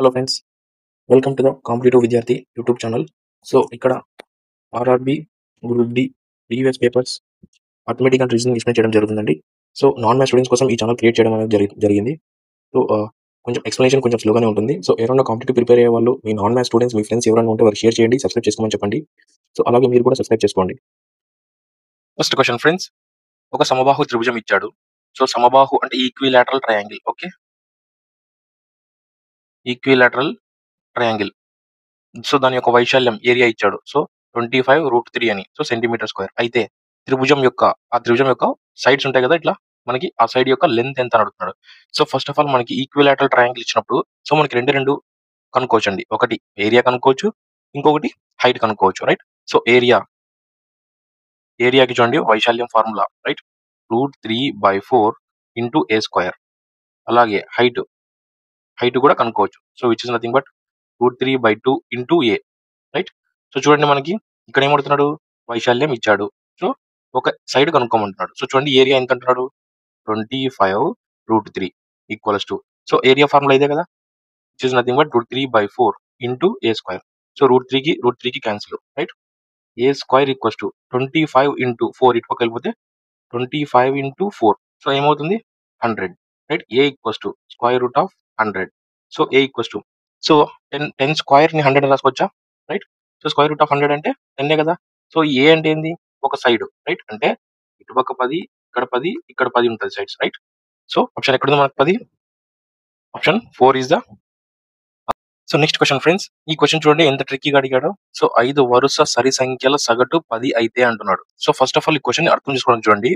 Hello friends, welcome to the competitive Vidyarthi YouTube channel. So ఇక్కడ RRB, group D previous papers automatic and reasoning explain చేయడం జరుగుతుందండి. So non maths students కోసం ఈ channel create చేయడం అనేది జరిగింది. సో కొంచెం ఎక్స్ప్లెనేషన్ కొంచెం స్లోగానే ఉంటుంది. సో ఎవరైనా కాంపిటేటివ్ ప్రిపేర్ అయ్యే వాళ్ళు, మీ నాన్ మ్యాథ్స్ స్టూడెంట్స్, మీ ఫ్రెండ్స్ ఎవరైనా ఉంటే వారికి షేర్ చేయండి, సబ్స్క్రైబ్ చేసుకోమని చెప్పండి. సో అలాగే మీరు కూడా సబ్స్క్రైబ్ చేసుకోండి. ఫస్ట్ క్వశ్చన్ ఫ్రెండ్స్, ఒక సమబాహు త్రిభుజం ఇచ్చాడు. సో సమబాహు అంటే equilateral triangle. Okay, equilateral triangle. So దాని యొక్క వైశాల్యం ఏరియా ఇచ్చాడు. సో 25√3 అని, సో సెంటీమీటర్ స్క్వేర్. అయితే ఆ త్రిభుజం యొక్క సైడ్స్ ఉంటాయి కదా, ఇట్లా మనకి ఆ సైడ్ యొక్క లెంత్ ఎంత అని అడుగుతున్నాడు. సో ఫస్ట్ ఆఫ్ ఆల్ మనకి ఈక్విలాటరల్ ట్రయాంగిల్ ఇచ్చినప్పుడు సో మనకి రెండు కనుక్కోవచ్చు అండి. ఒకటి ఏరియా కనుక్కోవచ్చు, ఇంకొకటి హైట్ కనుక్కోవచ్చు, రైట్. సో ఏరియాకి చూడండి వైశాల్యం formula, right, √3/4 into a square. అలాగే హైట్ కూడా కనుక్కోవచ్చు. So which is nothing but √3/2 into a, right. So చూడండి మనకి ఇక్కడ ఏమడుతున్నాడు, వైశాల్యం ఇచ్చాడు. సో ఒక సైడ్ కనుక్కోమంటున్నాడు. సో చూడండి ఏరియా ఎంత అంటున్నాడు, 25√3 equals to, so area formula ఇదే కదా, which is nothing but √3/4 into a square. So √3కి cancel, right. A square equals to 25 into 4, ఇటు పక్క వెళ్ళిపోతే 25 ఇంటూ 4, సో ఏమవుతుంది 100, right. A equals to square root of 100. So a equals to, so 10 square ని 100 రాసుకోవచ్చా, right. So square root of 100 అంటే 10 కదా. So ఏ అంటే ఏంది, ఒక సైడ్, రైట్. అంటే ఇటుపక్క 10, ఇక్కడ 10 ఉంటుంది సైడ్స్, రైట్. సో ఆప్షన్ ఎక్కడుంది మనకు 10, option 4 is the. So next question friends, ఈ క్వశ్చన్ చూడండి ఎంత ట్రిక్కీగా అడిగాడో. సో 5 వరుస సరి సంఖ్యల సగటు 10 అయితే అంటున్నాడు. సో ఫస్ట్ ఆఫ్ ఆల్ ఈ క్వశ్చన్ అర్థం చేసుకోవడం చూడండి.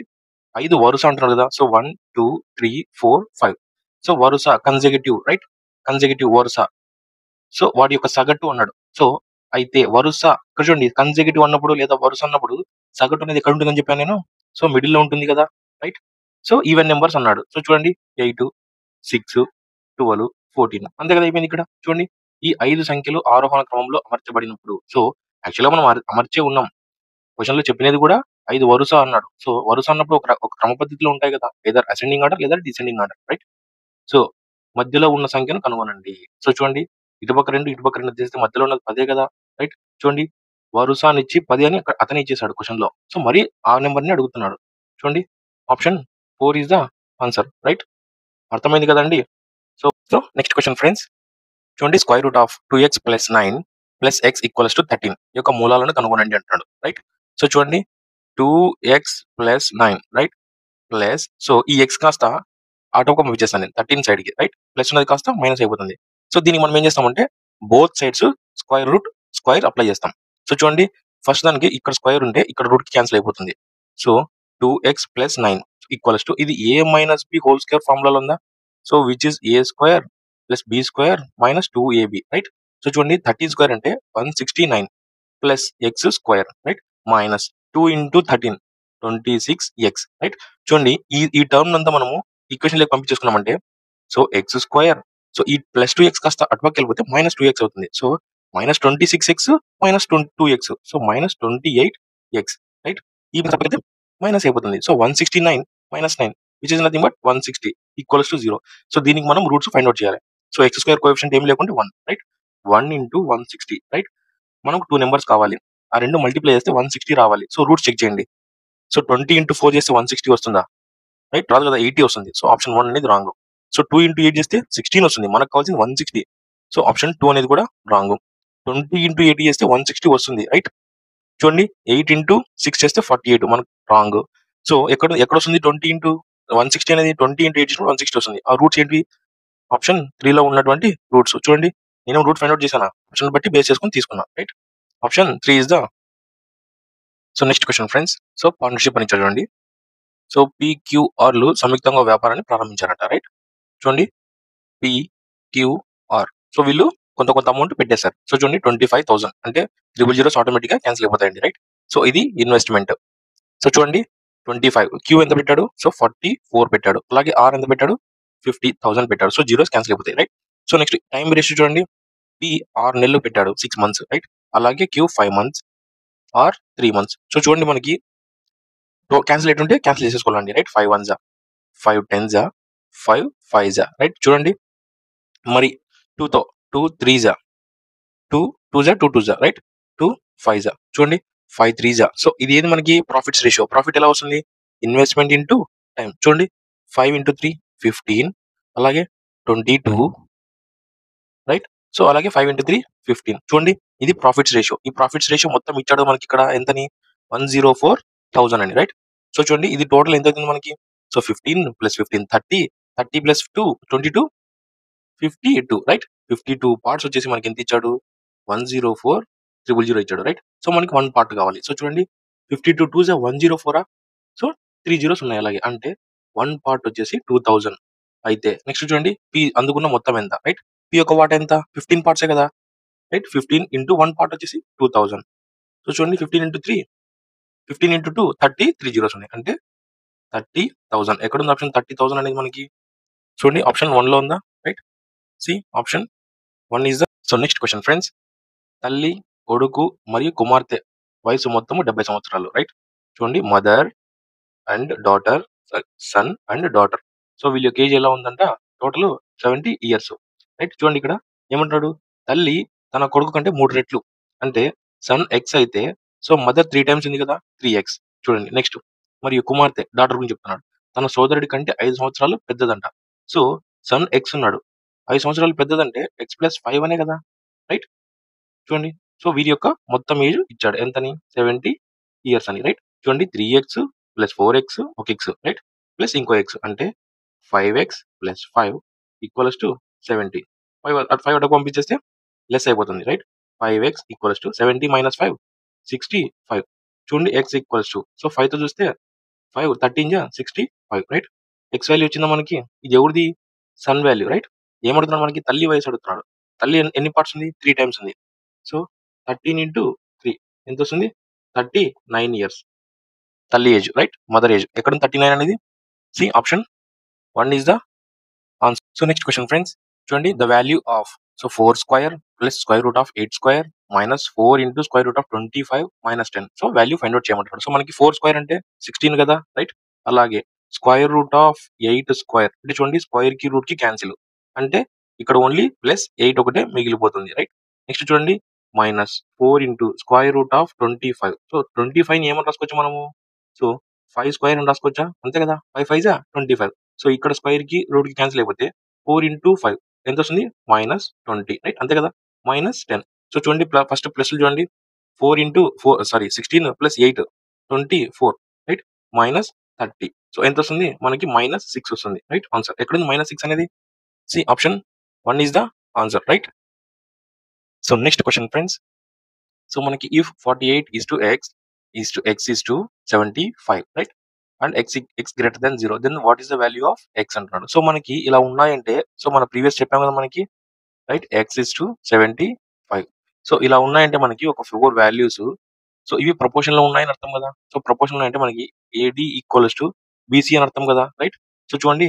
5 వరుస అంటున్నాడు కదా, సో 1 2 3 4 5. సో వరుస కన్సెక్యూటివ్, రైట్, కన్సెక్యూటివ్ వరుస. సో వాటి యొక్క సగటు అన్నాడు. సో అయితే వరుస ఇక్కడ చూడండి, కన్సెక్యూటివ్ అన్నప్పుడు లేదా వరుస అన్నప్పుడు సగటు అనేది ఎక్కడ ఉంటుందని చెప్పాను నేను, సో మిడిల్ లో ఉంటుంది కదా, రైట్. సో ఈవెన్ నెంబర్స్ అన్నాడు. సో చూడండి 8 6 12 14, అంతే కదా అయిపోయింది. ఇక్కడ చూడండి ఈ 5 సంఖ్యలు ఆరోహణ క్రమంలో అమర్చబడినప్పుడు, సో యాక్చువల్గా మనం అమర్చే ఉన్నాం. క్వశ్చన్ లో చెప్పినది కూడా 5 వరుస అన్నాడు. సో వరుస అన్నప్పుడు ఒక క్రమ పద్ధతిలో ఉంటాయి కదా, ఏదర్ అసెండింగ్ ఆర్డర్ లేదా డిసెండింగ్ ఆర్డర్, రైట్. సో మధ్యలో ఉన్న సంఖ్యను కనుగొనండి. సో చూడండి ఇటుపక్క 2 తీస్తే మధ్యలో ఉన్నది 10 కదా, రైట్. చూడండి వరుస అని ఇచ్చి 10 అని అతనే ఇచ్చేసాడు క్వశ్చన్ లో. సో మరి ఆ నెంబర్ ని అడుగుతున్నాడు. చూడండి option 4 is the answer, right. అర్థమైంది కదండి. సో నెక్స్ట్ క్వశ్చన్ ఫ్రెండ్స్, చూడండి square root of 2x + 9 + x = 13 యొక్క మూలాలను కనుగొనండి అంటున్నాడు, రైట్. సో చూడండి 2x + 9, రైట్, ప్లస్, సో ఈ x కాస్త ఆటోగా పంపించేస్తాను నేను 13 సైడ్ కి, రైట్. ప్లస్ ఉన్నది కాస్త మైనస్ అయిపోతుంది. సో దీనికి మనం ఏం చేస్తామంటే బోత్ సైడ్స్ స్క్వేర్ అప్లై చేస్తాం. సో చూడండి ఫస్ట్ దానికి ఇక్కడ స్క్వేర్ ఉంటే ఇక్కడ రూట్ కి క్యాన్సిల్ అయిపోతుంది. సో 2x + 9 ఈక్వల్స్ టు, ఇది a - b హోల్ స్క్వేర్ ఫార్ములాలో ఉందా, so which is a² + b² - 2ab, right. So చూడండి 13 స్క్వేర్ అంటే 169 plus x², right, minus 2 into 13 26x, right. చూడండి ఈ టర్మ్ అంతా మనము ఈక్వేషన్ లోకి పంపించేసుకున్నామంటే, సో x², సో ఈ +2x కాస్త అటుపక్క వెళ్ళిపోతే -2x అవుతుంది. So -26x - 2x, so -28x, right. ఈ పక్కన మైనస్ అయిపోతుంది. So 169 - 9 which is nothing but 160 equals to 0. So దీనికి మనం రూట్స్ ఫైండ్ అవుట్ చేయాలి. సో x² కోఎఫిషియంట్ ఏమి లేకుంటే 1, రైట్. 1 into 160, right. మనకు 2 నెంబర్స్ కావాలి, ఆ రెండు మల్టిప్లై చేస్తే 160 రావాలి. సో రూట్స్ చెక్ చేయండి. సో 20 ఇంటూ 4 చేస్తే 160 వస్తుందా, రైట్, రాదు కదా, 80 వస్తుంది. సో ఆప్షన్ 1 అనేది రాంగ్. సో 2 ఇంటూ 8 చేస్తే 16 వస్తుంది, మనకు కావాల్సింది 160. సో ఆప్షన్ 2 అనేది కూడా రాంగ్. 20 ఇంటూ 8 చేస్తే 160 వస్తుంది, రైట్. చూడండి 8 ఇంటూ 6 చేస్తే 48, మనకు రాంగ్. సో ఎక్కడ వస్తుంది 20 ఇంటూ 160 అనేది, 20 ఇంటూ 8 చేసినప్పుడు 160 వస్తుంది. ఆ రూట్స్ ఏంటి, ఆప్షన్ 3 లో ఉన్నటువంటి రూట్స్. చూడండి నేను రూట్ ఫైండ్ అవుట్ చేశాను, ఆప్షన్ బట్టి బేస్ చేసుకుని తీసుకున్నా, right. Option 3 is the. So next question friends, so partnership అని చూడండి. సో PQRలు సంయుక్తంగా వ్యాపారాన్ని ప్రారంభించారట, రైట్. చూడండి PQR, సో వీళ్ళు కొంత అమౌంట్ పెట్టేశారు. సో చూడండి 25,000 అంటే 000 ఆటోమేటిక్ గా క్యాన్సిల్ అయిపోతాయండి, రైట్. సో ఇది ఇన్వెస్ట్మెంట్. సో చూడండి 25, Q ఎంత పెట్టాడు, సో 44 పెట్టాడు. అలాగే R ఎంత పెట్టాడు, 50,000 పెట్టాడు. సో జీరోస్ క్యాన్సిల్ అయిపోతాయి, right. So next time ratio చూడండి, P 6 నెలలు పెట్టాడు, 6 months, రైట్. అలాగే Q 5 months, R 3 months. So చూడండి మనకి క్యాన్సిల్ ఉంటే క్యాన్సిల్ చేసేసుకోవాలండి, right. 5 1s, 5 10s, 5 5s, right. చూడండి మరి 2 2 3 2 2 2 రైట్ 2 5 చూడండి 5 3 సో ఇది ఏది మనకి ప్రాఫిట్స్ రేషియో. ప్రాఫిట్ ఎలా వస్తుంది? Investment into time. చూడండి 5 ఇంటూ 3 15 అలాగే 22 రైట్. సో అలాగే 5 ఇంటూ 3 15 చూడండి ఇది ప్రాఫిట్స్ రేషియో. ఈ ప్రాఫిట్స్ రేషియో మొత్తం ఇచ్చాడు మనకి ఇక్కడ ఎంతని 104,000 అని రైట్. సో చూడండి ఇది టోటల్ ఎంత అవుతుంది మనకి? So 15 plus 15 30 30 plus 2 22 52 right. 52 parts వచ్చేసి మనకి ఎంత ఇచ్చాడు? 104,000 ఇచ్చాడు రైట్. సో మనకి 1 పార్ట్ కావాలి. సో చూడండి 52 2 104 సో 3 జీరోస్ ఉన్నాయి అలాగే. అంటే 1 పార్ట్ వచ్చేసి 2000 అయితే నెక్స్ట్ చూడండి పి అందుకున్న మొత్తం ఎంత రైట్. పి యొక్క వాట ఎంత? 15 పార్ట్సే కదా రైట్. 15 ఇంటూ 1 పార్ట్ వచ్చేసి 2000. సో చూడండి 15 ఇంటూ 3 15 ఇంటూ 2 30 3 జీరోస్ ఉన్నాయి. అంటే 30,000. ఎక్కడ ఉంది ఆప్షన్ 30,000 అనేది మనకి? చూడండి ఆప్షన్ 1 లో ఉందా right. See option 1 is the. So next question friends. తల్లి, కొడుకు మరియు కుమార్తె వయసు మొత్తము 70 సంవత్సరాలు రైట్. చూడండి mother and daughter, son and daughter. So వీళ్ళ యొక్క ఏజ్ ఎలా ఉందంట? Total 70 years right. చూడండి ఇక్కడ ఏమంటాడు? తల్లి తన కొడుకు కంటే 3 రెట్లు అంటే సన్ ఎక్స్ అయితే సో మదర్ 3 టైమ్స్ ఉంది కదా 3x. చూడండి నెక్స్ట్ మరియు కుమార్తె డాటర్ గురించి చెప్తున్నాడు. తన సోదరుడి కంటే 5 సంవత్సరాలు పెద్దదంట. సో సన్ ఎక్స్ ఉన్నాడు 5 సంవత్సరాలు పెద్దదంటే x ప్లస్ 5 అనే కదా రైట్. చూడండి సో వీరి యొక్క మొత్తం ఏజ్ ఇచ్చాడు ఎంతని? 70 ఇయర్స్ అని రైట్. చూడండి 3x ప్లస్ 4x ఒక ఎక్స్ రైట్ ప్లస్ ఇంకో ఎక్స్ అంటే 5x ప్లస్ 5 ఈక్వల్స్ టు 70. 5 అటు పంపించేస్తే లెస్ అయిపోతుంది right. 5x equals to 70 minus 5 65. చూడండి x ఈక్వల్స్ టు సో 5 తో చూస్తే 5 13 65 రైట్. ఎక్స్ వాల్యూ వచ్చిందా మనకి? ఇది ఎవరిది? Sun value right. ఏమడుతున్నాడు మనకి? తల్లి వయసు అడుగుతున్నాడు. తల్లి ఎన్ని పార్ట్స్ ఉంది? 3 టైమ్స్ ఉంది. సో 13 ఇంటూ 3 ఎంత వస్తుంది? 39 ఇయర్స్ తల్లి ఏజ్ రైట్. మదర్ ఏజ్ ఎక్కడ 39 అనేది? C option 1 is the answer. So next question friends. చూడండి the value of so 4 square plus square root of 8 square minus 4 into square root of 25 minus 10. So value find out చేయమంటాడు. So మనకి 4 square అంటే 16 కదా right. అలాగే square root of 8 square అంటే చూడండి square కి route కి క్యాన్సిల్ అంటే ఇక్కడ ఓన్లీ ప్లస్ 8 ఒకటే మిగిలిపోతుంది రైట్. నెక్స్ట్ చూడండి minus 4 into square root of 25. So 25 ని ఏమని రాసుకోవచ్చు మనము? సో 5 స్క్వేర్ అని రాసుకోవచ్చా? అంతే కదా 5 5 25. సో ఇక్కడ స్క్వేర్ కి రూట్ కి క్యాన్సిల్ అయిపోతే 4 ఇంటూ 5 ఎంత వస్తుంది? మైనస్ 20 రైట్ అంతే కదా మైనస్ 10. సో చూడండి ఫస్ట్ ప్లస్ చూడండి 4 into 16 plus 8 24 right minus 30. So ఎంత వస్తుంది మనకి? మైనస్ 6 వస్తుంది రైట్ ఆన్సర్. ఎక్కడుంది మైనస్ 6 అనేది? C option 1 is the answer right. So next question friends. So మనకి if 48 is to x is to 75 right and x greater than 0 then what is the value of x అంటున్నాడు. So మనకి ఇలా ఉన్నాయంటే so మన previous చెప్పాం కదా మనకి right x is to 75. So ఇలా ఉన్నాయంటే మనకి ఒక 4 వాల్యూస్ సో ఇవి ప్రపోర్షన్ లో ఉన్నాయని అర్థం కదా. సో ప్రపోర్షన్ అంటే మనకి AD ఈక్వల్స్ టు BC అని అర్థం కదా రైట్. సో చూడండి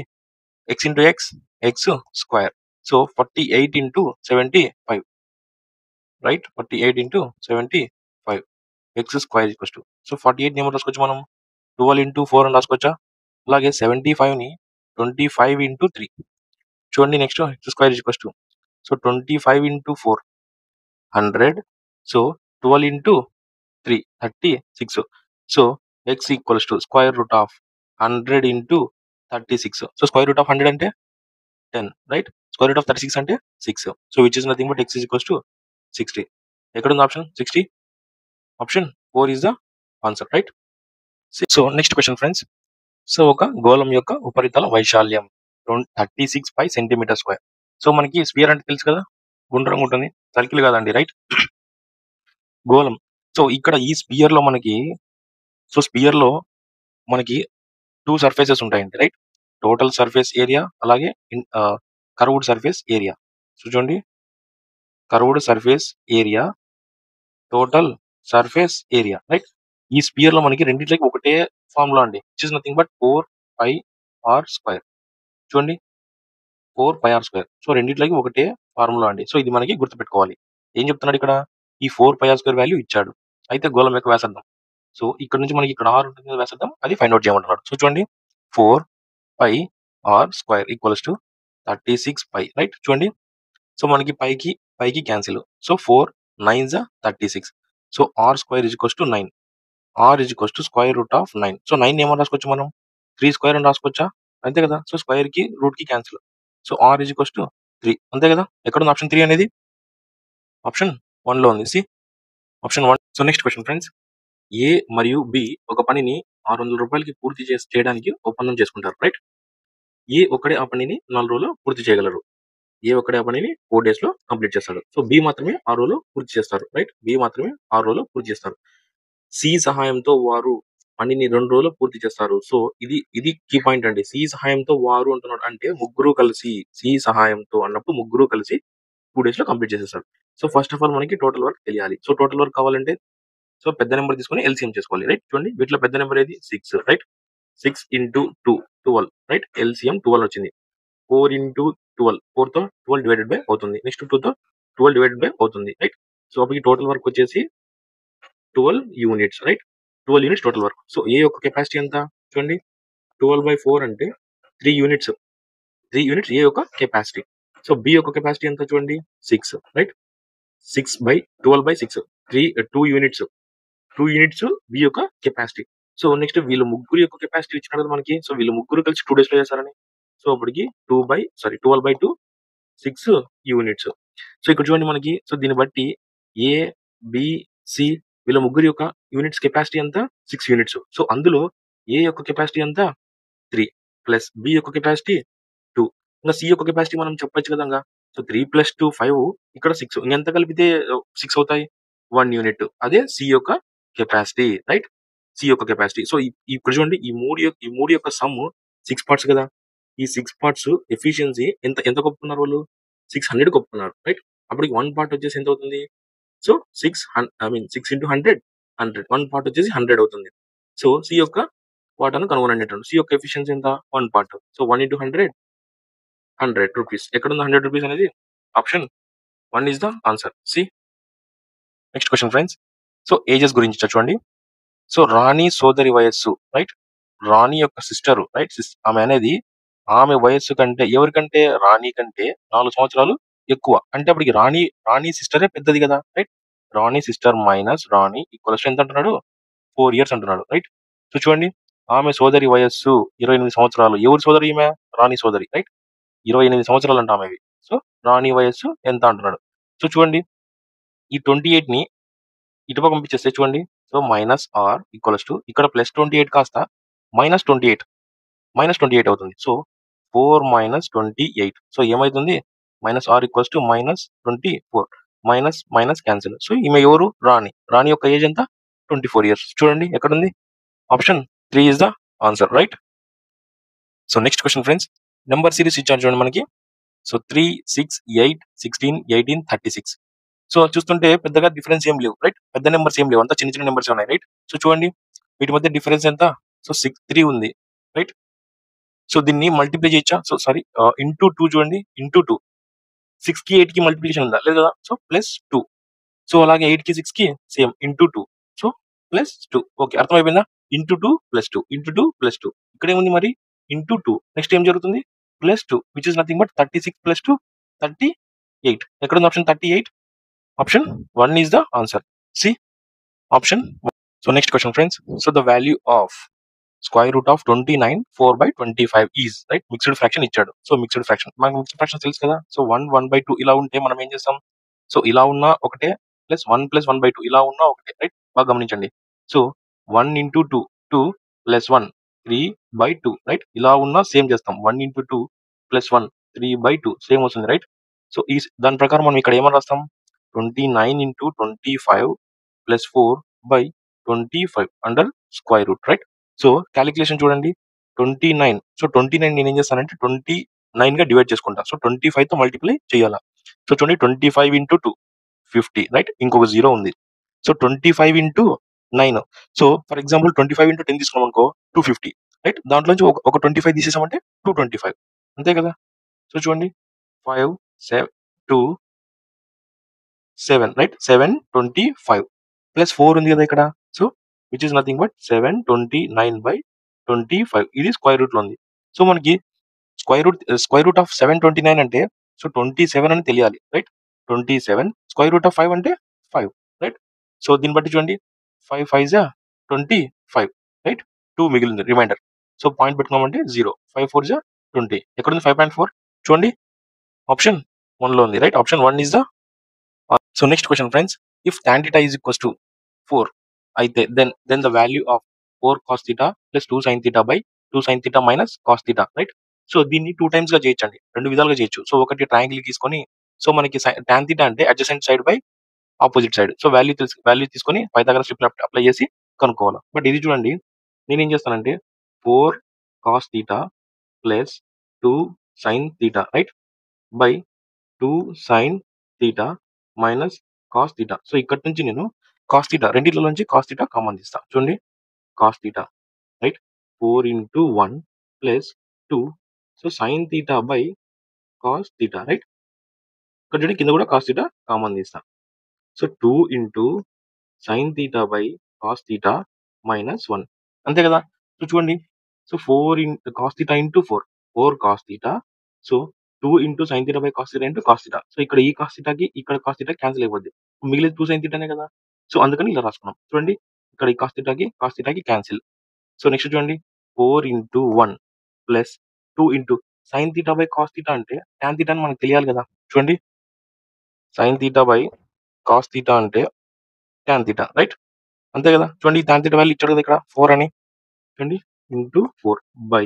x into x square so 48 into 75 right 48 into 75 X square equals to so 48 ఏమో రాసుకోవచ్చు మనం 12 ఇంటూ 4 అని రాసుకోవచ్చా. అలాగే 75 ని 25 ఇంటూ 3 చూడండి next X square equals to so 25 into 4 100 so 12 into 3 36. So X equals to square root of 100 into 36. So square root of 100 అంటే 10 right. Square root of 36 అంటే 6. So which is nothing but X equals to 60. ఎక్కడ ఉంది option 60? Option 4 is the answer right. So next question friends. So ఒక గోళం యొక్క ఉపరితల వైశాల్యం 36 centimetre square. So మనకి స్పియర్ అంటే తెలుసు కదా గుండ్రంగా ఉంటుంది సర్కిల్ కాదండి రైట్ గోళం. సో ఇక్కడ ఈ స్పియర్ లో మనకి సో స్పియర్ లో మనకి 2 సర్ఫేసెస్ ఉంటాయండి రైట్. టోటల్ సర్ఫేస్ ఏరియా అలాగే కర్వ్డ్ సర్ఫేస్ ఏరియా. సో చూడండి curved surface area total surface area right. ఈ స్పియర్ లో మనకి రెండింటికి ఒకటే ఫార్ములా అండి which is nothing but 4πr square. చూడండి 4πr స్క్వేర్. సో రెండింటికి ఒకటే ఫార్ములా అండి. సో ఇది మనకి గుర్తుపెట్టుకోవాలి. ఏం చెప్తున్నాడు ఇక్కడ? ఈ 4πr స్క్వేర్ వాల్యూ ఇచ్చాడు. అయితే గోళం యొక్క వ్యాసార్థం సో ఇక్కడ నుంచి మనకి ఇక్కడ ఆర్ ఉంటుంది వ్యాసార్థం అది ఫైండ్ అవుట్ చేయమంటున్నాడు. సో చూడండి 4πr square equals to 36π right. చూడండి సో మనకి పైకి 5కి cancel. So 4 9 36. So r square is equals to 9. R is equals to square root of 9. So 9 ఏమని రాసుకోవచ్చు మనం 3 స్క్వేర్ అని రాసుకోవచ్చా? అంతే కదా. సో స్క్వేర్కి రూట్కి cancel. So r is equals to 3 అంతే కదా. ఎక్కడ ఉంది ఆప్షన్ 3 అనేది? ఆప్షన్ 1లో ఉంది. C option 1. So next question friends, A మరియు బి ఒక పనిని 600 రూపాయలకి పూర్తి చేయడానికి ఒప్పందం చేసుకుంటారు, రైట్? ఏ ఒక్కడే ఆ పనిని 4 రోజుల్లో పూర్తి చేయగలరు. ఏ ఒక్కడే ఆ పనిని 4 days లో కంప్లీట్ చేస్తాడు. సో బి మాత్రమే 6 రోజుల్లో పూర్తి చేస్తారు, రైట్? బి మాత్రమే 6 రోజుల్లో పూర్తి చేస్తారు. సి సహాయంతో వారు పనిని 2 రోజుల్లో పూర్తి చేస్తారు. సో ఇది కీ పాయింట్ అండి. సి సహాయంతో వారు అంటున్నాడు అంటే ముగ్గురు కలిసి, సి సహాయంతో అన్నప్పుడు ముగ్గురు కలిసి 2 days లో కంప్లీట్ చేసేస్తారు. సో ఫస్ట్ ఆఫ్ ఆల్ మనకి టోటల్ వర్క్ తెలియాలి. సో టోటల్ వర్క్ కావాలంటే సో పెద్ద నెంబర్ తీసుకొని ఎల్సిఎం చేసుకోవాలి, రైట్? చూడండి వీటిలో పెద్ద నెంబర్ ఏది 6, రైట్? 6 into 2 12, right? ఎల్సిఎం 12 వచ్చింది. 4 into 12 4 తో 12 డివైడెడ్ బై అవుతుంది. నెక్స్ట్ 2 తో 12 డివైడెడ్ బై అవుతుంది, రైట్? సో అప్పుడు టోటల్ వర్క్ వచ్చేసి 12 units, right? 12 units total work. So A యొక్క కెపాసిటీ ఎంత చూడండి, 12/4 అంటే 3 యూనిట్స్. 3 యూనిట్స్ ఏ యొక్క కెపాసిటీ. సో బి యొక్క కెపాసిటీ ఎంత చూడండి 6, రైట్? 6/12/6 2 యూనిట్స్. 2 యూనిట్స్ బి యొక్క కెపాసిటీ. సో నెక్స్ట్ వీళ్ళు ముగ్గురు యొక్క కెపాసిటీ ఇచ్చినారు కదా మనకి. సో వీళ్ళు ముగ్గురు కలిసి 2 days లో చేస్తారని. సో అప్పటికి 12/2 6 యూనిట్స్. సో ఇక్కడ చూడండి మనకి. సో దీన్ని బట్టి ఏ బి సి వీళ్ళ ముగ్గురు యొక్క యూనిట్స్ కెపాసిటీ ఎంత 6 యూనిట్స్. సో అందులో ఏ యొక్క కెపాసిటీ ఎంత 3 ప్లస్ బి యొక్క కెపాసిటీ 2. ఇంకా సి యొక్క కెపాసిటీ మనం చెప్పొచ్చు కదా. సో 3 + 2 5, ఇక్కడ 6. ఇంకెంత కలిపితే 6 అవుతాయి 1 యూనిట్. అదే సి యొక్క కెపాసిటీ, రైట్? సి యొక్క కెపాసిటీ. సో ఇక్కడ చూడండి ఈ మూడు యొక్క సమ్ 6 పార్ట్స్ కదా. ఈ 6 పార్ట్స్ ఎఫిషియన్సీ ఎంత ఎంత కొప్పుకున్నారు వాళ్ళు 600 కొప్పుకున్నారు, రైట్? అప్పటికి 1 పార్ట్ వచ్చేసి ఎంత అవుతుంది? So 6 6 into 100 100. 1 పార్ట్ వచ్చేసి 100 అవుతుంది. సో సి యొక్క వాటాను కనుగొనండి. సి యొక్క ఎఫిషియన్సీ ఎంత 1 పార్ట్. So 1 into 100 100 rupees. ఎక్కడ ఉంది 100 రూపీస్ అనేది? Option 1 is the answer. See next question friends. So ages గురించి చూడండి. సో రాణి సోదరి వయస్సు, రైట్? రాణి యొక్క సిస్టర్, రైట్? ఆమె అనేది ఆమె వయస్సు కంటే ఎవరికంటే రాణి కంటే 4 సంవత్సరాలు ఎక్కువ. అంటే అప్పటికి రాణి సిస్టరే పెద్దది కదా, రైట్? రాణి సిస్టర్ మైనస్ రాణి ఈక్వల్స్ ఎంత అంటున్నాడు 4 years అంటున్నాడు, రైట్? సో చూడండి ఆమె సోదరి వయస్సు 28 సంవత్సరాలు. ఎవరి సోదరి ఈమె? రాణి సోదరి, రైట్? 28 సంవత్సరాలు అంట ఆమెవి. సో రాణి వయస్సు ఎంత అంటున్నాడు. సో చూడండి ఈ 28ని ఇటుపక్క పంపించేస్తే చూడండి. So minus R equals to ఇక్కడ +28 కాస్త -28 అవుతుంది. సో 4 - 28. సో ఏమైతుంది minus R equals to -24. Minus cancel. So ఈమె ఎవరు? రాణి యొక్క ఏజ్ ఎంత 24 years. చూడండి ఎక్కడుంది? Option 3 is the answer, right? So next question friends, number series ఇచ్చారు చూడండి మనకి. సో 3 6 8 16 18 36. సో చూస్తుంటే పెద్దగా డిఫరెన్స్ ఏం లేవు, రైట్? పెద్ద నెంబర్స్ ఏం లేవు, అంతా చిన్న చిన్న నెంబర్స్ ఉన్నాయి, రైట్? సో చూడండి వీటి మధ్య డిఫరెన్స్ ఎంత? సో 3 ఉంది, రైట్? సో దీన్ని మల్టిప్లై చేయొచ్చా? సో సారీ ఇంటూ 2 చూడండి. ఇంటూ 2 6కి 8కి మల్టిప్లికేషన్ ఉందా? లేదు కదా. సో +2. సో అలాగే 8కి 6కి సేమ్ ఇంటూ 2. సో +2. ఓకే, అర్థమైపోయిందా? Into 2 +2 into 2 +2. ఇక్కడ ఏముంది మరి ఇంటూ 2. నెక్స్ట్ ఏం జరుగుతుంది? +2 విచ్ ఇస్ నథింగ్ బట్ 36 + 2 38. ఎక్కడ ఉంది option 38? Option 1 is the answer. See option 1. So next question friends. So the value of square root of 29 4/25 is, right? Mixed fraction ఇచ్చాడు. So mixed fraction మనకు mixed fraction తెలుసు కదా. So 1 1/2 ఇలా ఉంటే మనం ఏం చేస్తాం? సో ఇలా ఉన్నా ఒకటే +1 + 1/2 ఇలా ఉన్నా ఒకటే, రైట్? బాగా గమనించండి. So 1 into 2 2 + 1 3/2, right? ఇలా ఉన్నా సేమ్ చేస్తాం. 1 into 2 + 1 3/2 సేమ్ వస్తుంది, రైట్? సో దాని ప్రకారం మనం ఇక్కడ ఏమని రాస్తాం? 29 into 25 + 4/25 under square root, right? So calculation చూడండి. 29. సో 29 నేను ఏం చేస్తానంటే 29 గా డివైడ్ చేసుకుంటా. సో 25 తో మల్టిప్లై చేయాలా. సో చూడండి 25 into 2 50, రైట్? ఇంకొక 0 ఉంది. So 25 into 9. So for example 25 into 10 తీసుకున్నాం అనుకో 250, రైట్? దాంట్లో నుంచి ఒక 25 తీసేసామంటే 225 అంతే కదా. సో చూడండి 5 7 2 7, రైట్? 725 +4 ఉంది కదా ఇక్కడ. So which is nothing but 729/25. ఇది స్క్వేర్ రూట్ లో ఉంది. సో మనకి స్క్వేర్ రూట్ ఆఫ్ 729 అంటే సో 27 అని తెలియాలి, రైట్? 27, స్క్వేర్ రూట్ ఆఫ్ 5 అంటే 5, రైట్? సో దీన్ని బట్టి చూడండి, 5 5 జా 25, రైట్? 2 మిగిలింది రిమైండర్. సో పాయింట్ పెట్టుకోమంటే 0, 5 4 జా 20. ఎక్కడుంది 5.4? చూడండి, ఆప్షన్ 1 లో ఉంది, right? Option 1 is the. So next question friends, if tan theta is equals to 4 అయితే then the value of 4 cos theta plus 2 sin theta by 2 sin theta minus cos theta, right? So దీన్ని 2 times గా చేయొచ్చండి, 2 విధాలుగా చేయొచ్చు. So ఒకటి triangle తీసుకొని, so మనకి tan theta అంటే adjacent side by opposite side. So value తీసుకొని పైథాగరస్ ట్రిపుల్ అప్లై చేసి కనుక్కోవాలి. బట్ ఇది చూడండి, నేనేం చేస్తానంటే 4 cos theta plus 2 sin theta, right? By 2 sin theta minus cos theta. So ఇక్కడ నుంచి నేను cos theta రెండిట్ల నుంచి cos theta కామన్ తీస్తా. చూడండి, cos theta, right? 4 into 1 plus 2, so sin theta by cos theta, right? ఇక్కడ చూడండి, కింద కూడా cos theta కామన్ తీస్తా. So 2 into sin theta by cos theta minus 1, అంతే కదా? సో చూడండి, so 4 cos theta into 4 cos theta. So 2 into sin theta by cos theta into cos theta. So ఇక్కడ ఈ cos theta కి ఇక్కడ cos theta cancel అయిపోద్ది, మిగిలిన 2 sin theta నే కదా. సో అందుకని ఇలా రాసుకున్నాం. చూడండి, ఇక్కడ ఈ cos theta కి క్యాన్సిల్. సో నెక్స్ట్ చూడండి, 4 into 1 plus 2 into sin theta by cos theta అంటే tan theta అని మనకు తెలియాలి కదా. చూడండి, sin theta by cos theta అంటే tan theta, రైట్? అంతే కదా. చూడండి, tan theta వాల్యూ ఇచ్చాడు కదా ఇక్కడ 4 అని. చూడండి, ఇంటూ 4 బై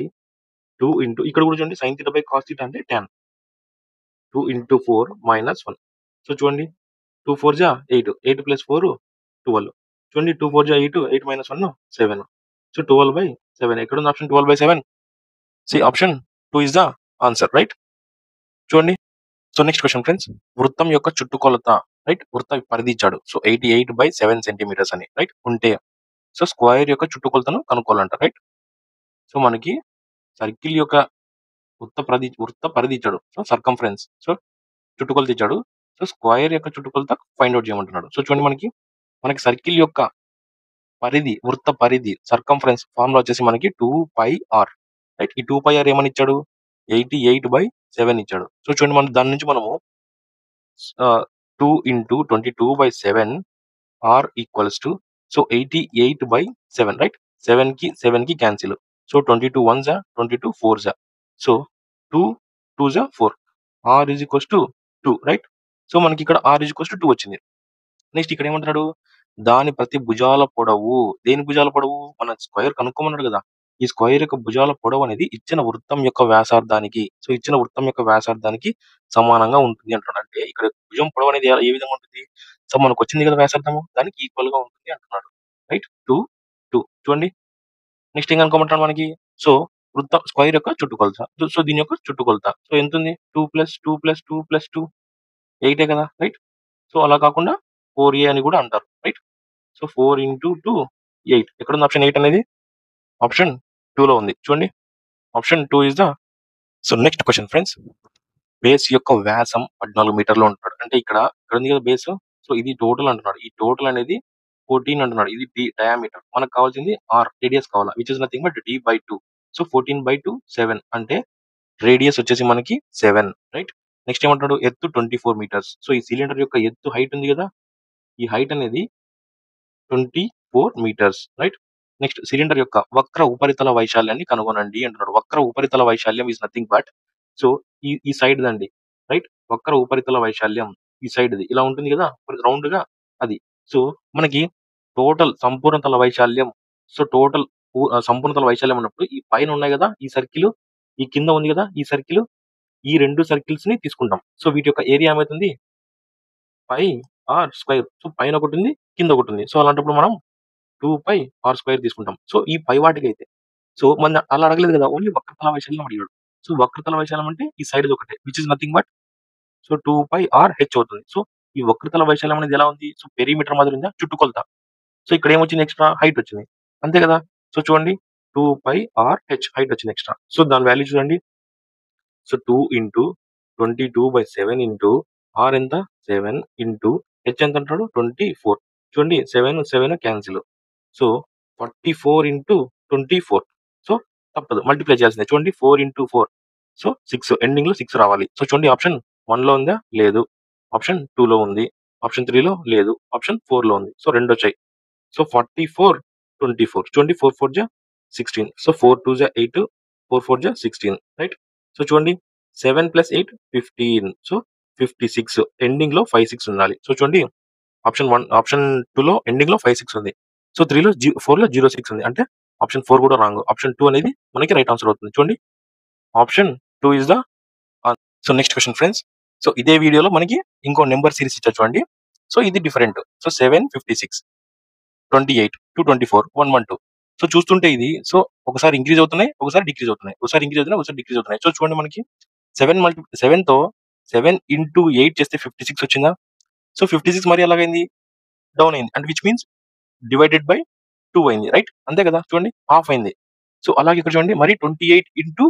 2 ఇంటూ ఇక్కడ కూడా చూడండి sin theta by cos theta అంటే tan. 2 into 4 minus 1. సో చూడండి, 2 4 జా 8, 8 ప్లస్ 4 12. చూడండి, 2 4 జా 8, 8 మైనస్ 1 7. సో 12/7 ఎక్కడ ఉంది option 12/7? See option 2 is the answer, right? చూడండి, సో నెక్స్ట్ క్వశ్చన్ ఫ్రెండ్స్, వృత్తం యొక్క చుట్టుకొలత, రైట్? వృత్త పరిధి ఇచ్చాడు. సో 88/7 సెంటీమీటర్స్ అని, రైట్? ఉంటే సో స్క్వేర్ యొక్క చుట్టుకొలతను కనుక్కోవాలంట, రైట్? సో మనకి సర్కిల్ యొక్క వృత్త పరిధి ఇచ్చాడు. సో సర్కంఫరెన్స్, సో చుట్టుకొలత ఇచ్చాడు. సో స్క్వేర్ యొక్క చుట్టుకొలత ఫైండ్ అవుట్ చేయమంటున్నాడు. సో చూడండి, మనకి సర్కిల్ యొక్క వృత్త పరిధి సర్కంఫరెన్స్ ఫార్ములా వచ్చేసి మనకి 2πr, రైట్? ఈ 2πr ఏమని ఇచ్చాడు? 88/7 ఇచ్చాడు. సో చూడండి, మనం దాని నుంచి మనము 2 into 22/7 r equals to, so 88/7, right? 7 కి క్యాన్సిల్. సో 22 1 జా 22 4 జా, సో 2 2 జా 4, r is equals to 2, right? So మనకి ఇక్కడ r ఈజ్ ఈక్వల్స్ టు 2 వచ్చింది. నెక్స్ట్ ఇక్కడ ఏమంటున్నాడు? దాని ప్రతి భుజాల పొడవు, దేని భుజాల పొడవు? మన స్క్వేర్ కనుక్కోమన్నాడు కదా. ఈ స్క్వేర్ యొక్క భుజాల పొడవు అనేది ఇచ్చిన వృత్తం యొక్క వ్యాసార్థానికి, సో ఇచ్చిన వృత్తం యొక్క వ్యాసార్థానికి సమానంగా ఉంటుంది అంటున్నాడు. అంటే ఇక్కడ భుజం పొడవు అనేది ఏ విధంగా ఉంటుంది? సో మనకు వచ్చింది కదా వ్యాసార్థము, దానికి ఈక్వల్ గా ఉంటుంది అంటున్నాడు, రైట్? 2 2. చూడండి, నెక్స్ట్ ఏం కనుక్కోమంటాడు మనకి? సో స్క్వేర్ యొక్క చుట్టుకొలత, సో దీని యొక్క చుట్టుకొలత సో ఎంత ఉంది? 2 + 2 + 2 + 2 8 కదా, రైట్? సో అలా కాకుండా 4a అని కూడా అంటారు, రైట్? So 4 into 2 8. ఎక్కడ ఉంది ఆప్షన్ 8 అనేది? ఆప్షన్ 2 లో ఉంది. చూడండి, option 2 is the. So next question friends, base యొక్క వ్యాసం 14 మీటర్లు అంటున్నాడు. అంటే ఇక్కడ ఉంది కదా బేస్, సో ఇది టోటల్ అంటున్నాడు. ఈ టోటల్ అనేది 14 అంటున్నాడు. ఇది డయామీటర్. మనకు కావాల్సింది ఆర్, రేడియస్ కావాలా, which is nothing but d/2. So 14/2 7 అంటే రేడియస్ వచ్చేసి మనకి 7, రైట్? నెక్స్ట్ ఏమంటాడు? ఎత్తు 24 మీటర్స్. సో ఈ సిలిండర్ యొక్క ఎత్తు హైట్ ఉంది కదా, ఈ హైట్ అనేది 24 మీటర్స్, రైట్? నెక్స్ట్ సిలిండర్ యొక్క వక్ర ఉపరితల వైశాల్యాన్ని కనుగొనండి అంటున్నాడు. వక్ర ఉపరితల వైశాల్యం ఈజ్ నథింగ్ బట్, సో ఈ సైడ్ దండి, రైట్? వక్ర ఉపరితల వైశాల్యం ఈ సైడ్ ది ఇలా ఉంటుంది కదా, రౌండ్ గా అది. సో మనకి టోటల్ సంపూర్ణతల వైశాల్యం, సో టోటల్ సంపూర్ణతల వైశాల్యం ఉన్నప్పుడు ఈ పైన ఉన్నాయి కదా ఈ సర్కిల్, ఈ కింద ఉంది కదా ఈ సర్కిల్, ఈ రెండు సర్కిల్స్ ని తీసుకుంటాం. సో వీటి యొక్క ఏరియా ఏమవుతుంది? πr². సో పైన ఒకటి ఉంది, కింద ఒకటి ఉంది. సో అలాంటప్పుడు మనం 2πr² తీసుకుంటాం. సో ఈ పై వాటికి అయితే, సో మన అలా అడగలేదు కదా, ఓన్లీ వక్రతల వైశాల్యం అడిగాడు. సో వక్రతల వైశాల్యం అంటే ఈ సైడ్ ఒకటే, which is nothing but, so 2πrh అవుతుంది. సో ఈ వక్రతల వైశాల్యం అనేది ఎలా ఉంది? సో పెరిమీటర్ మాదిరి ఉందా, చుట్టుకొలత. సో ఇక్కడ ఏమొచ్చింది? ఎక్స్ట్రా హైట్ వచ్చింది, అంతే కదా. సో చూడండి, 2πrh హైట్ వచ్చింది ఎక్స్ట్రా. సో దాని వాల్యూ చూడండి, సో 2 into 22/7 into r ఎంత 7 into h ఎంత అంటాడు 24. చూడండి 7 7 క్యాన్సిల్. So 44 into 24. సో తప్పదు, మల్టిప్లై చేయాల్సిందే. చూడండి 4 into 4, సో 6, ఎండింగ్ లో 6 రావాలి. సో చూడండి ఆప్షన్ 1 లో ఉందా? లేదు. ఆప్షన్ 2లో ఉంది, ఆప్షన్ 3లో లేదు, ఆప్షన్ 4లో ఉంది. సో 2 వచ్చాయి. సో 44, 24 చూడండి. 4 4 జా 16. సో 4 2 జా 8, 4 4 జా 16, రైట్. సో చూడండి 7 + 8 15. సో 56 ఎండింగ్ లో 56 ఉండాలి. సో చూడండి ఆప్షన్ 2లో ఎండింగ్ లో 56 ఉంది. సో 4లో 06 ఉంది. అంటే ఆప్షన్ 4 కూడా రాంగ్. ఆప్షన్ 2 అనేది మనకి రైట్ ఆన్సర్ అవుతుంది. చూడండి option 2 is the. So next question friends. So ఇదే వీడియోలో మనకి ఇంకో నెంబర్ సిరీస్ ఇచ్చా చూడండి. సో ఇది డిఫరెంట్. సో 7 56, 28 224 112. సో చూస్తుంటే ఇది సో ఒకసారి ఇంక్రీజ్ అవుతున్నాయి, ఒకసారి డిక్రీజ్ అవుతున్నాయి, ఒకసారి ఇంక్రీజ్ అవుతున్నాయి, ఒకసారి డిక్రీజ్ అవుతున్నాయి. సో చూడండి మనకి 7 తో 7 ఇంటూ 8 చేస్తే 56 వచ్చిందా. సో 56 మరి ఎలాగైంది, డౌన్ అయింది. అంటే విచ్ మీన్స్ డివైడెడ్ బై 2 అయింది, రైట్. అంతే కదా, చూడండి హాఫ్ అయింది. సో అలాగే ఇక్కడ చూడండి మరి 28 ఇంటూ